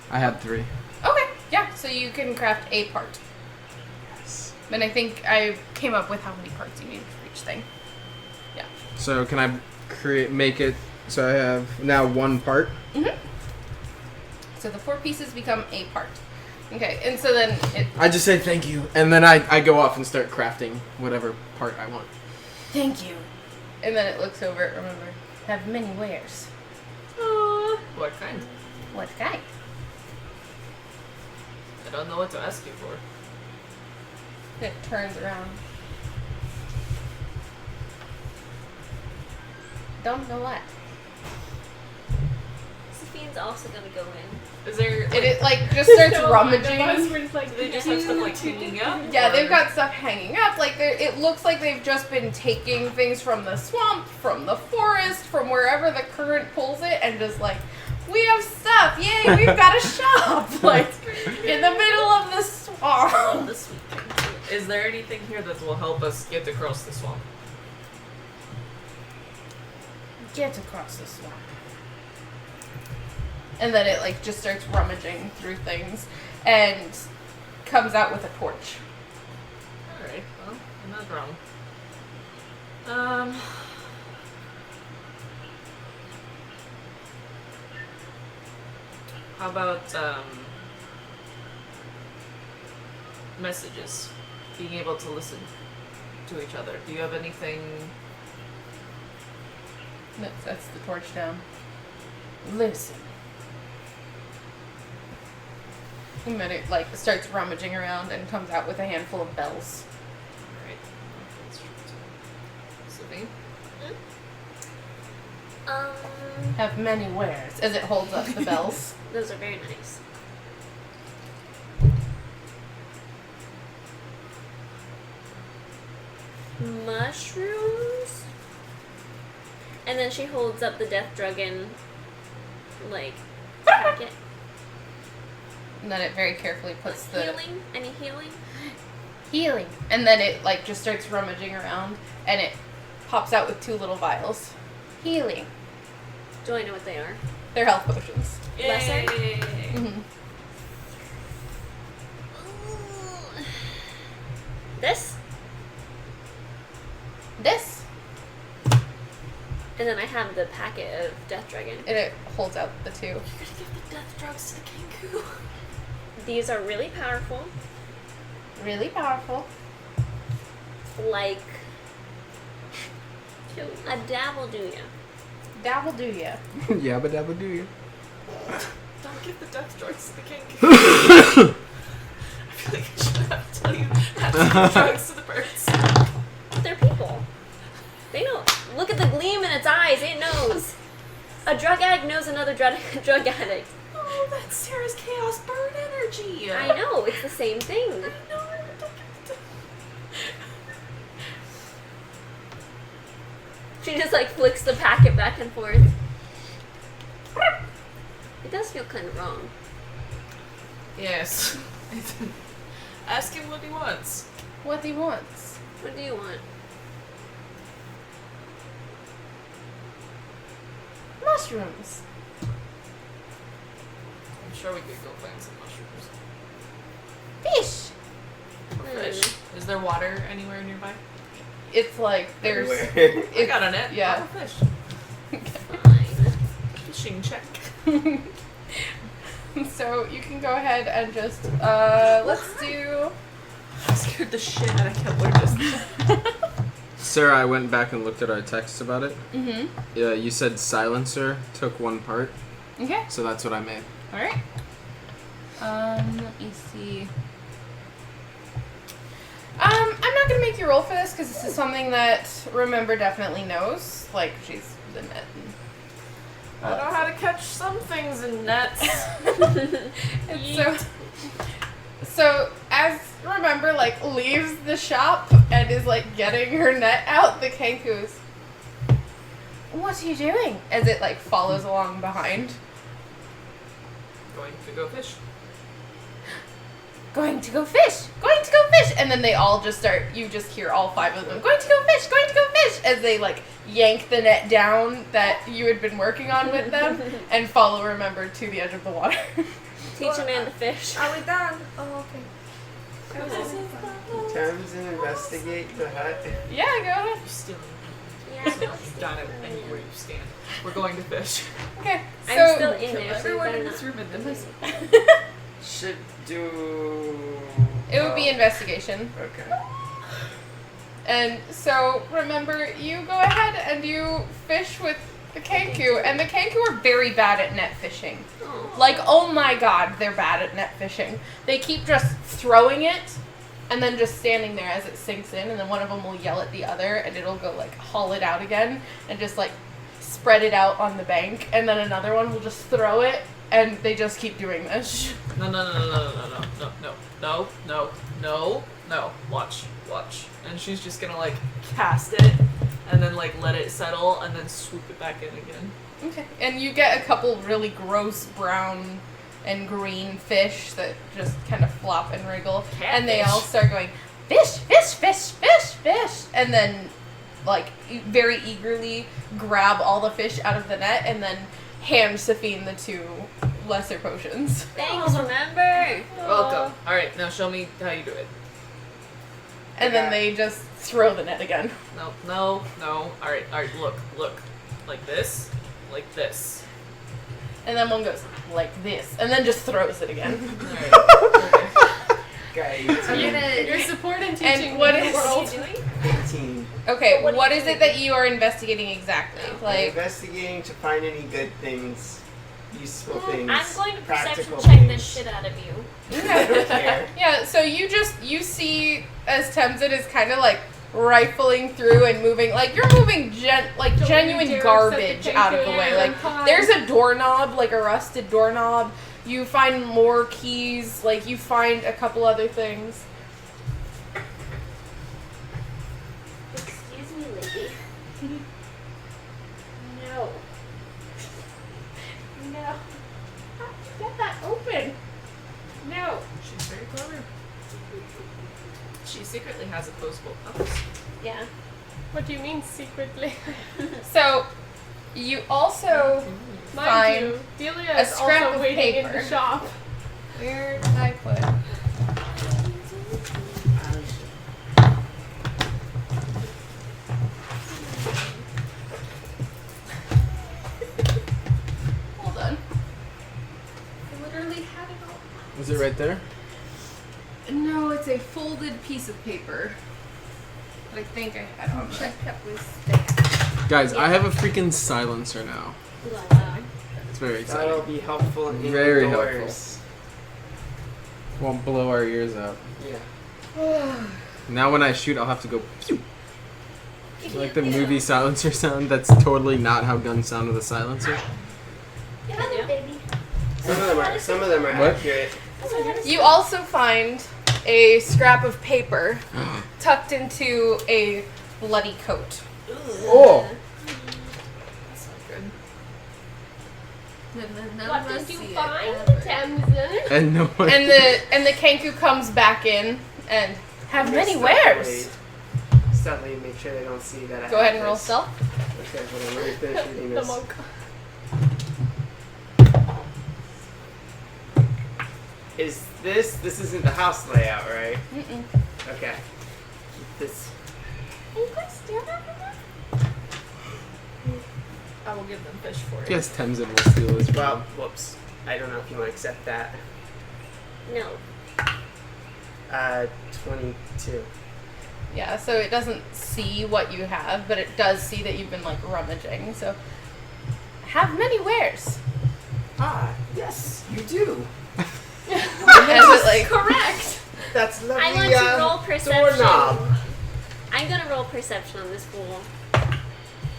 I had 3. Okay, yeah, so you can craft a part. Yes. And I think I came up with how many parts you need for each thing. So can I make it so I have now 1 part? So the 4 pieces become a part. Okay, and so then it. I just say thank you, and then I go off and start crafting whatever part I want. Thank you. And then it looks over at Remember. Have many wares. What kind? What kind? I don't know what to ask you for. It turns around. Don't know what. Sophine's also gonna go in. Is there? It like just starts No, rummaging. we're just like, Do they just have stuff like hanging up? Yeah, or- they've got stuff hanging up. Like it looks like they've just been taking things from the swamp, from the forest, from wherever the current pulls it, and just like, we have stuff. Yay, we've got a shop. Like in the middle of the swamp. This weekend. Is there anything here that will help us get across the swamp? Get across the swamp. And then it like just starts rummaging through things and comes out with a torch. Alright, well, I'm not wrong. How about, messages? Being able to listen to each other. Do you have anything? That sets the torch down. Listen. And then it like starts rummaging around and comes out with a handful of bells. Alright. Stephanie. Have many wares as it holds up the bells. Those are very nice. Mushrooms? And then she holds up the death dragon, like, packet. And then it very carefully puts the Healing? Any healing? healing. And then it like just starts rummaging around and it pops out with 2 little vials. Healing. Do I know what they are? They're health potions. Lesser? Mm-hmm. This? This. And then I have the packet of death dragon. And it holds out the 2. You're gonna give the death drugs to the Kenku. These are really powerful. Really powerful. Like a dabble do ya. Dabble do ya. Yabba dabba do you? Don't give the death drugs to the Kenku. I feel like I should have to tell you not to give drugs to the birds. They're people. They know. Look at the gleam in its eyes. It knows. A drug addict knows another drug addict. Oh, that's Sarah's chaos burn energy. I know. It's the same thing. I know. She just like flicks the packet back and forth. It does feel kind of wrong. Yes. Ask him what he wants. What he wants. What do you want? Mushrooms. I'm sure we could go find some mushrooms. Fish. Or fish. Is there water anywhere nearby? It's like there's Everywhere. I got a net. yeah. I'll fish. Fine. Fishing check. So you can go ahead and just let's do I scared the shit out of Kepler just Sarah, I went back and looked at our texts about it. mm-hmm. Yeah, you said silencer took 1 part, Okay. so that's what I made. Alright. Let me see. I'm not gonna make you roll for this because this is something that Remember definitely knows. Like she's the net. I know how to catch some things in nets. And so as Remember like leaves the shop and is like getting her net out, the Kenkus. What are you doing? As it like follows along behind. Going to go fish. Going to go fish! Going to go fish! And then they all just start, you just hear all 5 of them, going to go fish! Going to go fish! As they like yank the net down that you had been working on with them and follow Remember to the edge of the water. Teach a man to fish. Are we done? Oh, okay. Terms and investigate the hut. Yeah, go ahead. You're stealing. Yeah, You've done it anywhere you stand. We're going to fish. Okay, so I'm still in there, so you Everyone better in not. this room and this. Should do. it would be investigation. Okay. And so, Remember, you go ahead and you fish with the Kenku, and the Kenku are very bad at net fishing. Oh. Like, oh my god, they're bad at net fishing. They keep just throwing it, and then just standing there as it sinks in, and then one of them will yell at the other, and it'll go, like, haul it out again, and just, like, spread it out on the bank, and then another one will just throw it, and they just keep doing this. No. Watch. And she's just gonna like cast it and then like let it settle and then swoop it back in again. Okay. And you get a couple really gross brown and green fish that just kind of flop and wriggle. And they all start going, fish, fish, fish, fish, fish. And then, like, very eagerly grab all the fish out of the net and then hand Safine the 2 lesser potions. Thanks, Remember. Welcome. Alright, now show me how you do it. And then they just throw the net again. No. Alright, look. Like this. And then one goes, like this. And then just throws it again. Alright. Guys, You're support and teaching And what the is- world. 18. Okay, What what are you is it that you are investigating exactly? I'm Like, investigating to find any good things, useful things. I'm going to perception practical check things. the shit out of you. I don't care. yeah, so you see as Temzin is kind of like rifling through and moving. Like, you're moving genuine dare garbage set the out of the Kenkus way. on Like, fire. there's a doorknob, like a rusted doorknob. You find more keys. Like, you find a couple other things. Excuse me, lady. No. No. Get that open. No. She's very clever. She secretly has opposable thumbs. Yeah. What do you mean secretly? So, you also Mind find you, Delia a is scrap also of waiting in paper. the shop. Where did I put? Hold on. I literally had it all. Is it right there? No, it's a folded piece of paper. But I think I had on there. Check up with stick. Guys, I have a freaking silencer now. Wow. It's very That'll exciting. be helpful in Very indoors. Won't blow our ears out. Yeah. Now when I shoot, I'll have to go pew. Like the movie silencer sound. That's totally not how guns sound with a silencer. Yeah, baby. Some of them are What? accurate. You also find a scrap of paper tucked into a bloody coat. Oh! That's not good. None What of us did you see it find, ever. Tamsin? And no one. And the Kenku comes back in and have many wares. Stealthily make sure they don't see that I Go have ahead and roll this. stealth. Okay, hold on. Let me finish reading The this. monk. This isn't the house layout, right? Mm-mm. Okay. This. I will give them fish for it. Yes, Temsin will steal as Well, well. whoops. I don't know if you want to accept that. No. 22. Yeah, so it doesn't see what you have, but it does see that you've been like rummaging. So have many wares. Ah, yes, you do. As it, like, Correct. That's lovely. I want to roll perception. Doorknob. I'm gonna roll perception on this fool.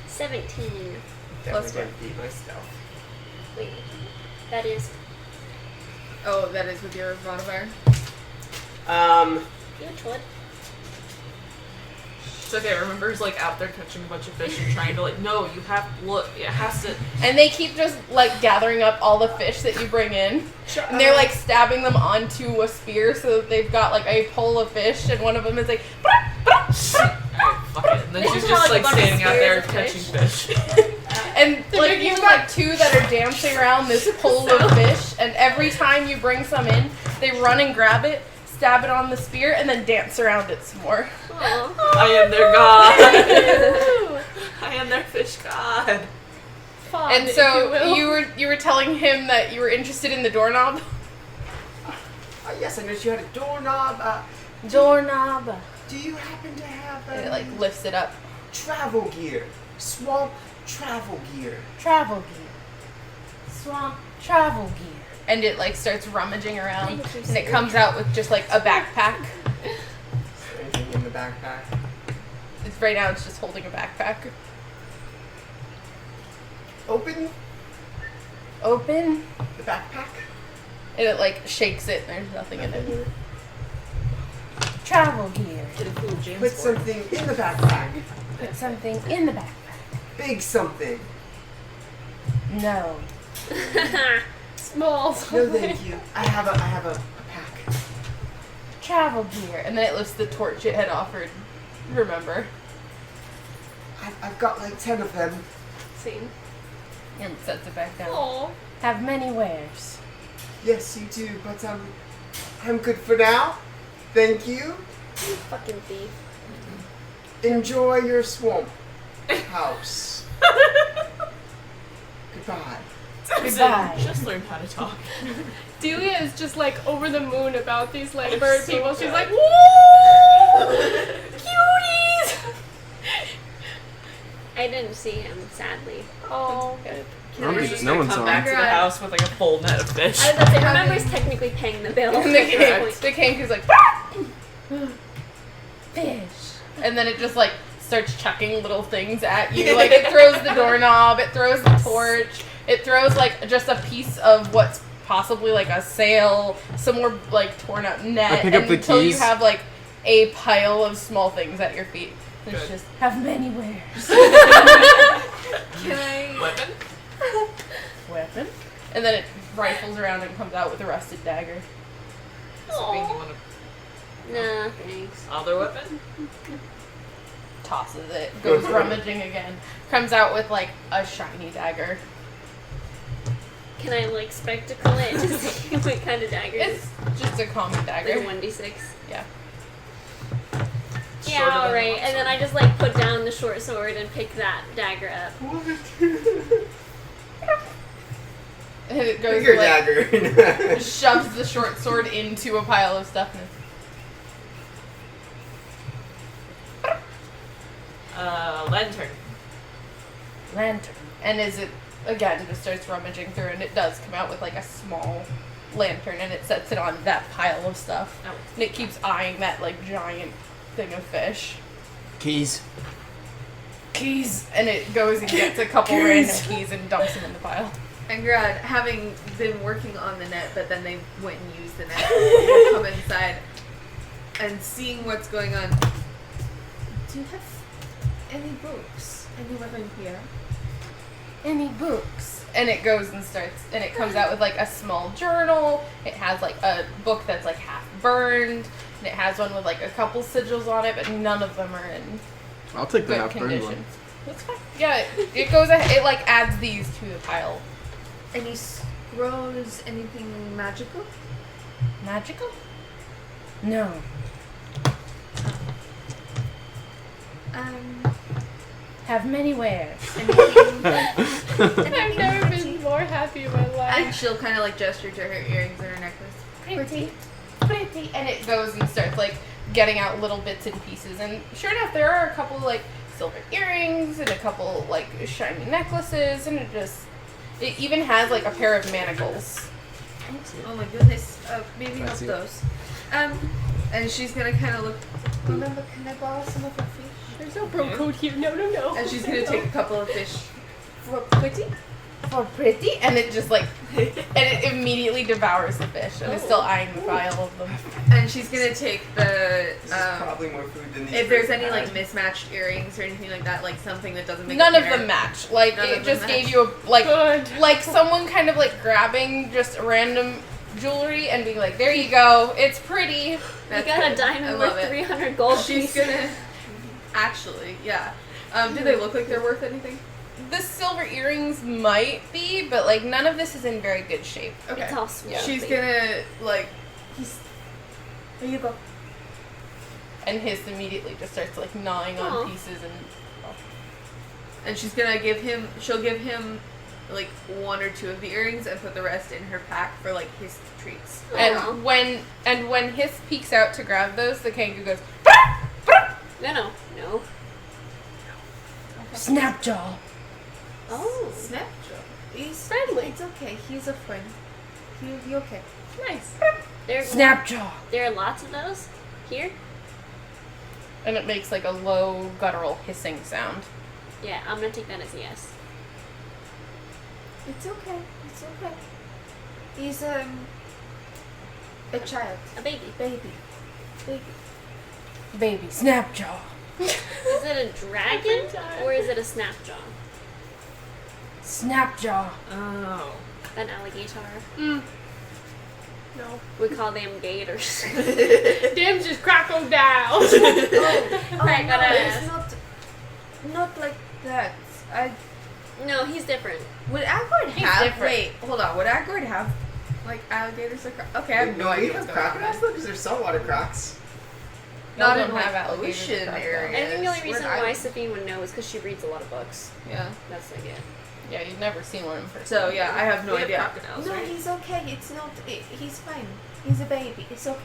17. Plus Definitely gonna beat my stealth. Wait. That is. oh, that is with your modifier. You would. It's okay, remember he's like out there catching a bunch of fish and trying to like, no, you have, look, it has to. And they keep just like gathering up all the fish that you bring in. And they're like stabbing them onto a spear so that they've got like a pole of fish and one of them is like Alright, fuck it. And then They she's just just have, like, like a bunch of standing out there spears of catching fish. and like you've got two that are dancing around this pole of fish and every time you bring some in, they run and grab it, stab it on the spear, and then dance around it some more. Aw. I am their god. I am their fish god. Fun, And if so you will. you were telling him that you were interested in the doorknob? Yes, I noticed you had a doorknob. Doorknob. Do you happen to have And it like lifts it up. travel gear? Swamp travel gear. Travel gear. Swamp travel gear. And it like starts rummaging around and it comes out with just like a backpack. Is there anything in the backpack? It's right now it's just holding a backpack. Open Open the backpack. and it like shakes it and there's nothing in it. Travel gear. Put something in the backpack. Put something in the backpack. Big something. No. Small No, something. thank you. I have a pack. Travel gear. And then it lifts the torch it had offered. Remember? I've got like 10 of them. Scene. And sets it back down. Aw. Have many wares. Yes, you do, but I'm good for now. Thank you. You fucking thief. Enjoy your swamp house. Goodbye. Goodbye. Just learn how to talk. Delia is just like over the moon about these like I'm bird so people. She's good. like, woo! Cuties! I didn't see him, sadly. Oh. Remember's No one's come on. back to the house with like a full net of fish. I was about to say, Remember's technically paying the bill. And the Kenku's like, fish. and then it just like starts chucking little things at you. Like it throws the doorknob, it throws the torch, it throws like just a piece of what's possibly like a sail, some more like torn up net, I pick up the until you keys. have like a pile of small things at your feet. It's Good. just have many wares. Can I? Weapon. And then it rifles around and comes out with a rusted dagger. Sabine, you want Nah, thanks. other weapon? Tosses it, goes rummaging again, comes out with like a shiny dagger. Can I like spectacle it to see what kind of dagger it is? It's just a common Like a dagger. 1d6. Yeah. Yeah, Shorter than alright. the And then I just like put down the short sword and pick that dagger up. And it goes Bigger like dagger. shoves the short sword into a pile of stuff. And Lantern. lantern. And as it again just starts rummaging through, and it does come out with like a small lantern, and it sets it on that pile of stuff. Oh. And it keeps eyeing that like giant thing of fish. Keys. Keys, and it goes and gets a couple random keys and dumps them in the pile. And Grad, having been working on the net, but then they went and used the net, will come inside and seeing what's going on. Do you have any books? Any weapon here? Any books? And it goes and starts, and it comes out with like a small journal. It has like a book that's like half burned, and it has one with like a couple sigils on it, but none of them are in I'll take the good half burned condition. one. That's fine. Yeah, it goes. It like adds these to the pile. Any scrolls? Anything magical? Magical? No. Have many wares. Anything? I've never been more happy in my life. And she'll kind of like gesture to her earrings and her necklace. Pretty. Pretty. And it goes and starts like getting out little bits and pieces. And sure enough, there are a couple like silver earrings and a couple like shiny necklaces, and it even has like a pair of manacles. Oh my goodness. Maybe not Fancy. those. And she's gonna kind of look. Remember, can I borrow some of her fish? There's no bro code here. No, no, no. And she's gonna No. take a couple of fish for pretty. For pretty, and it just like, and it immediately devours the fish, and it's still eyeing the pile of them. And she's gonna take the. This is probably more food than these. If there's birds any like had. mismatched earrings or anything like that, like something that doesn't make None a of them match. Like None it of them just match. gave you a like Good. like someone kind of like grabbing just random jewelry and being like, there you go, it's pretty. You That's got a good. I diamond love worth it. 300 gold She's pieces. gonna. Actually, yeah. Do they look like they're worth anything? The silver earrings might be, but like none of this is in very good shape. Okay. It's all small. She's gonna like. There you go. And his immediately just starts like gnawing Aw. on pieces and. And she's gonna give him. She'll give him like one or two of the earrings and put the rest in her pack for like his treats. Aw. And when Hiss peeks out to grab those, the kangaroo goes No. Snapjaw. Oh. Snapjaw. He's Friendly. It's okay. He's a friend. He'll be okay. Nice. Snapjaw. There are lots of those here. And it makes like a low guttural hissing sound. Yeah, I'm gonna take that as a yes. It's okay. It's okay. He's a child. A baby. Baby. Baby Snapjaw. Is it a dragon Every time. or is it a snapjaw? Snapjaw. Oh. An alligator. No. We call them gators. Damn, just crocodiles. Crocodiles. it's not like that. No, he's different. Would Agord He's have? different. Wait, hold on. Would Agord have like alligators or okay? I have no Do idea we what's have going on. crocodiles though? Because there's saltwater crocs. Not Y'all in don't like have alligators or ocean crocodiles. areas. I think the only We're reason an why island. Sophie would know is because she reads a lot of books. Yeah. That's like it. Yeah, you've never seen one in person. So yeah, I have no We have idea. crocodiles, No, right? he's okay. It's not. He's fine. He's a baby. It's okay.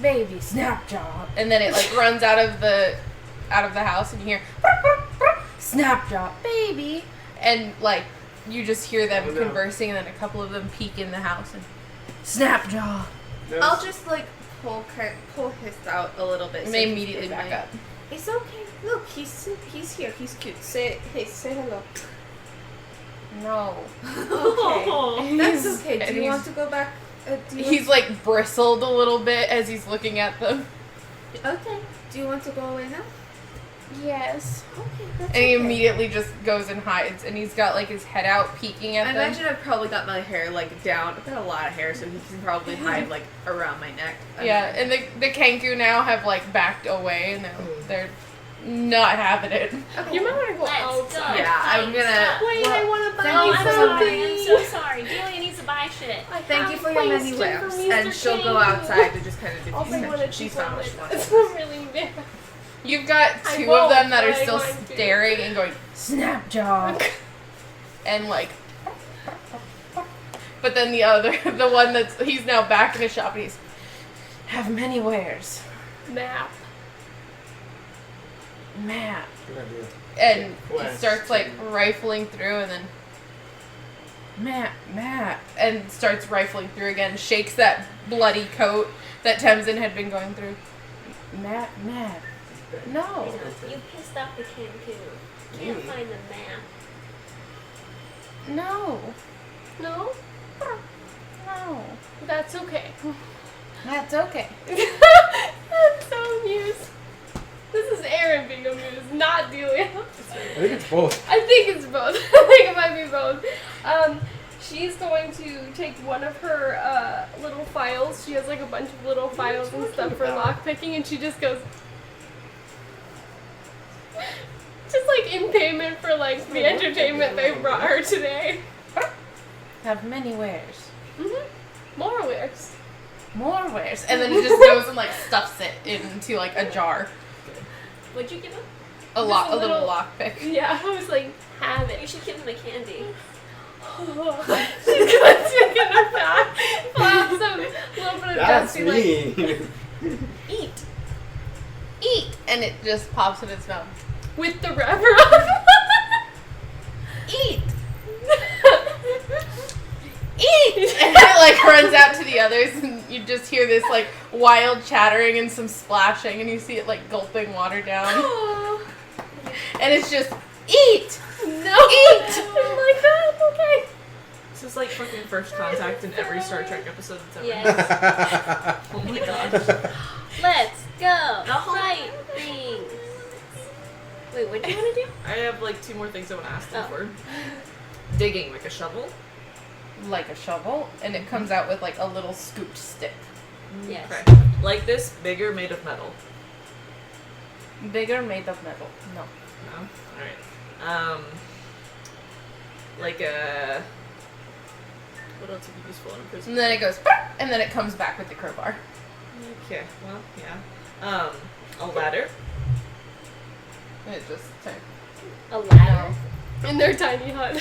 Baby Snapjaw. And then it like runs out of the house, and you hear Snapjaw, baby. And like you just hear them Oh, no. conversing, and then a couple of them peek in the house and Snapjaw. No. I'll just like pull his out a little bit. And so they he can immediately get back up. It's okay. Look, he's here. He's cute. Say hello. No. Okay. That's okay. Do And you he's- want to go back? Do you He's like bristled a little bit as he's looking at them. okay. Do you want to go away now? Yes. Okay. That's And he okay. immediately just goes and hides, and he's got like his head out peeking at I them. imagine I've probably got my hair like down. I've got a lot of hair, so he can probably hide like around my neck. Yeah, and the Kenku now have like backed away, and they're not having it. Okay. You might want to go Let's outside. go. Yeah, I'm gonna. Wait, I want to buy thank Oh, you I'm for sorry. I'm so sorry. Delia needs to buy shit. Thank you for your many wares. And she'll go outside to just kind of I'll diffuse bring one tension. of She's these found what she ones. wants. I'm really mad. You've got I two of won't, them that are but I still want to. staring and going, snap jaw. And like, but then the other, the one he's now back in his shop and he's, have many wares. Map. Map. Good idea. And he Quest. starts like rifling through and then, map, and starts rifling through again, shakes that bloody coat that Temsin had been going through. Map. No. You pissed off the Kenku. Can't find the map. No. No? No. That's okay. That's okay. I'm so amused. This is Aaron being amused, not Delia. I think it's both. I think it's both. I think it might be both. She's going to take one of her little files. She has like a bunch of little files and stuff for lockpicking, and she just goes, just like in payment for like the entertainment they brought her today. Have many wares. More wares. More wares. And then he just goes and like stuffs it into like a jar. What'd you give him? A Just a little little- lockpick. Yeah, I was like, have You it. should give him a candy. She's gonna take it back, pull out some little bit of That's dusty like me. Eat! And it just pops in its mouth. with the wrapper on. Eat! Eat! And it like runs out to the others and you just hear this like wild chattering and some splashing and you see it like gulping water down. And it's just, eat! No. Eat! I'm like that. Okay. This is like fucking First Contact in every Star Trek episode that's ever. Yes. Oh my god. Let's go. Fight things. Wait, what do you want to do? I have like two more things I want to ask them Oh. for. Digging, like a shovel. Like a shovel, and it comes out with like a little scooped stick. Yes. Okay. Like this, bigger, made of metal. Bigger, made of metal. No. No? Alright. Like a... What else would be useful in a prison? And then it goes, "Burp," and then it comes back with the crowbar. Okay, well, yeah. A ladder. And it just turns. A ladder. In their tiny hut.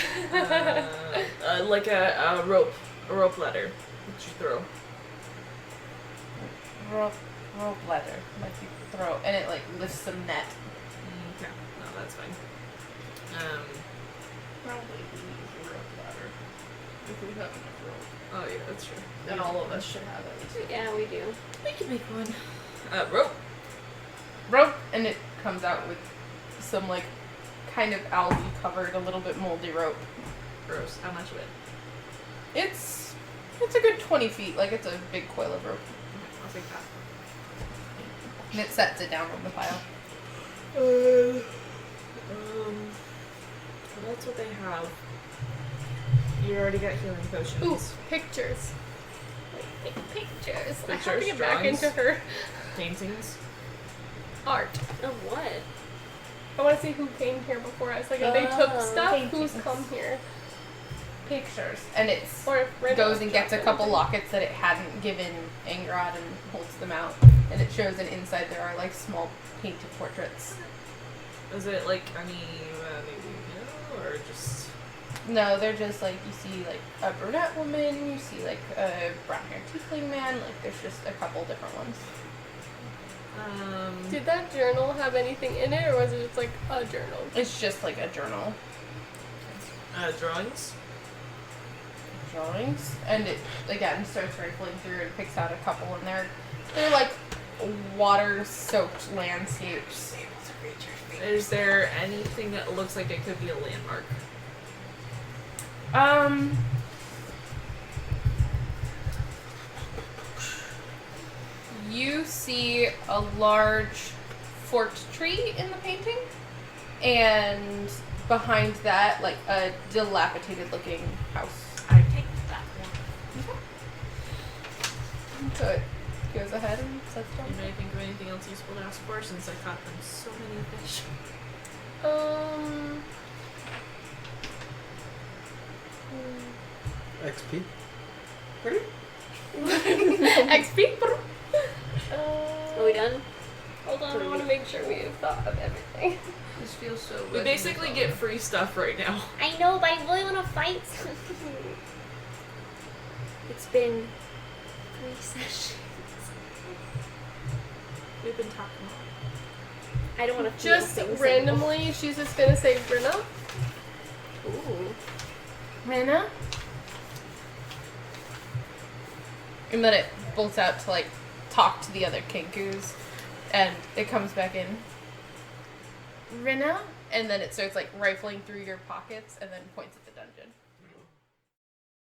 Like a rope. A rope ladder. That you throw. Rope ladder, like you throw, and it like lifts some net. Okay, no, that's fine. Probably we use a rope ladder. If we have enough rope. Oh yeah, that's true. Then all of us should have at least. Yeah, we do. We can make one. Rope. And it comes out with some like kind of algae covered, a little bit moldy rope. Gross. How much of it? It's a good 20 feet, like it's a big coil of rope. Okay, I'll take that. And it sets it down on the pile. Well, that's what they have. You already got healing potions. Ooh, pictures. Like, pictures. I have to Pictures, get back drawings. into her Paintings. art. Of what? I want to see who came here before us. Like, if they took Oh, stuff, paintings. who's come here? Pictures. And it Or if Red goes and gets a dropped couple anything. lockets that it hadn't given Angrod and holds them out. And it shows, and inside there are like small painted portraits. Is it like any or just No, they're just like, you see like a brunette woman, you see like a brown haired tiefling man, like there's just a couple different ones. Did that journal have anything in it, or was it just like a journal? It's just like a journal. drawings? Drawings. And it, again, starts rifling through and picks out a couple, and they're They're like water-soaked landscapes. Is there anything that looks like it could be a landmark? You see a large forked tree in the painting, and behind that, like a dilapidated-looking house. I take that one. So it goes ahead and sets down. You may think of anything else useful to ask for since I caught them so many fish. XP. XP. Are we done? Hold on, I want to make sure we've thought of everything. This feels so We basically get free stuff right now. I know, but I really want to fight something. It's been 3 sessions. We've been talking I don't want to feel Just things randomly, she's just gonna say Brenna. Ooh. Rena? And then it bolts out to like talk to the other Kenkus, and it comes back in. Rena? And then it starts like rifling through your pockets and then points at the dungeon.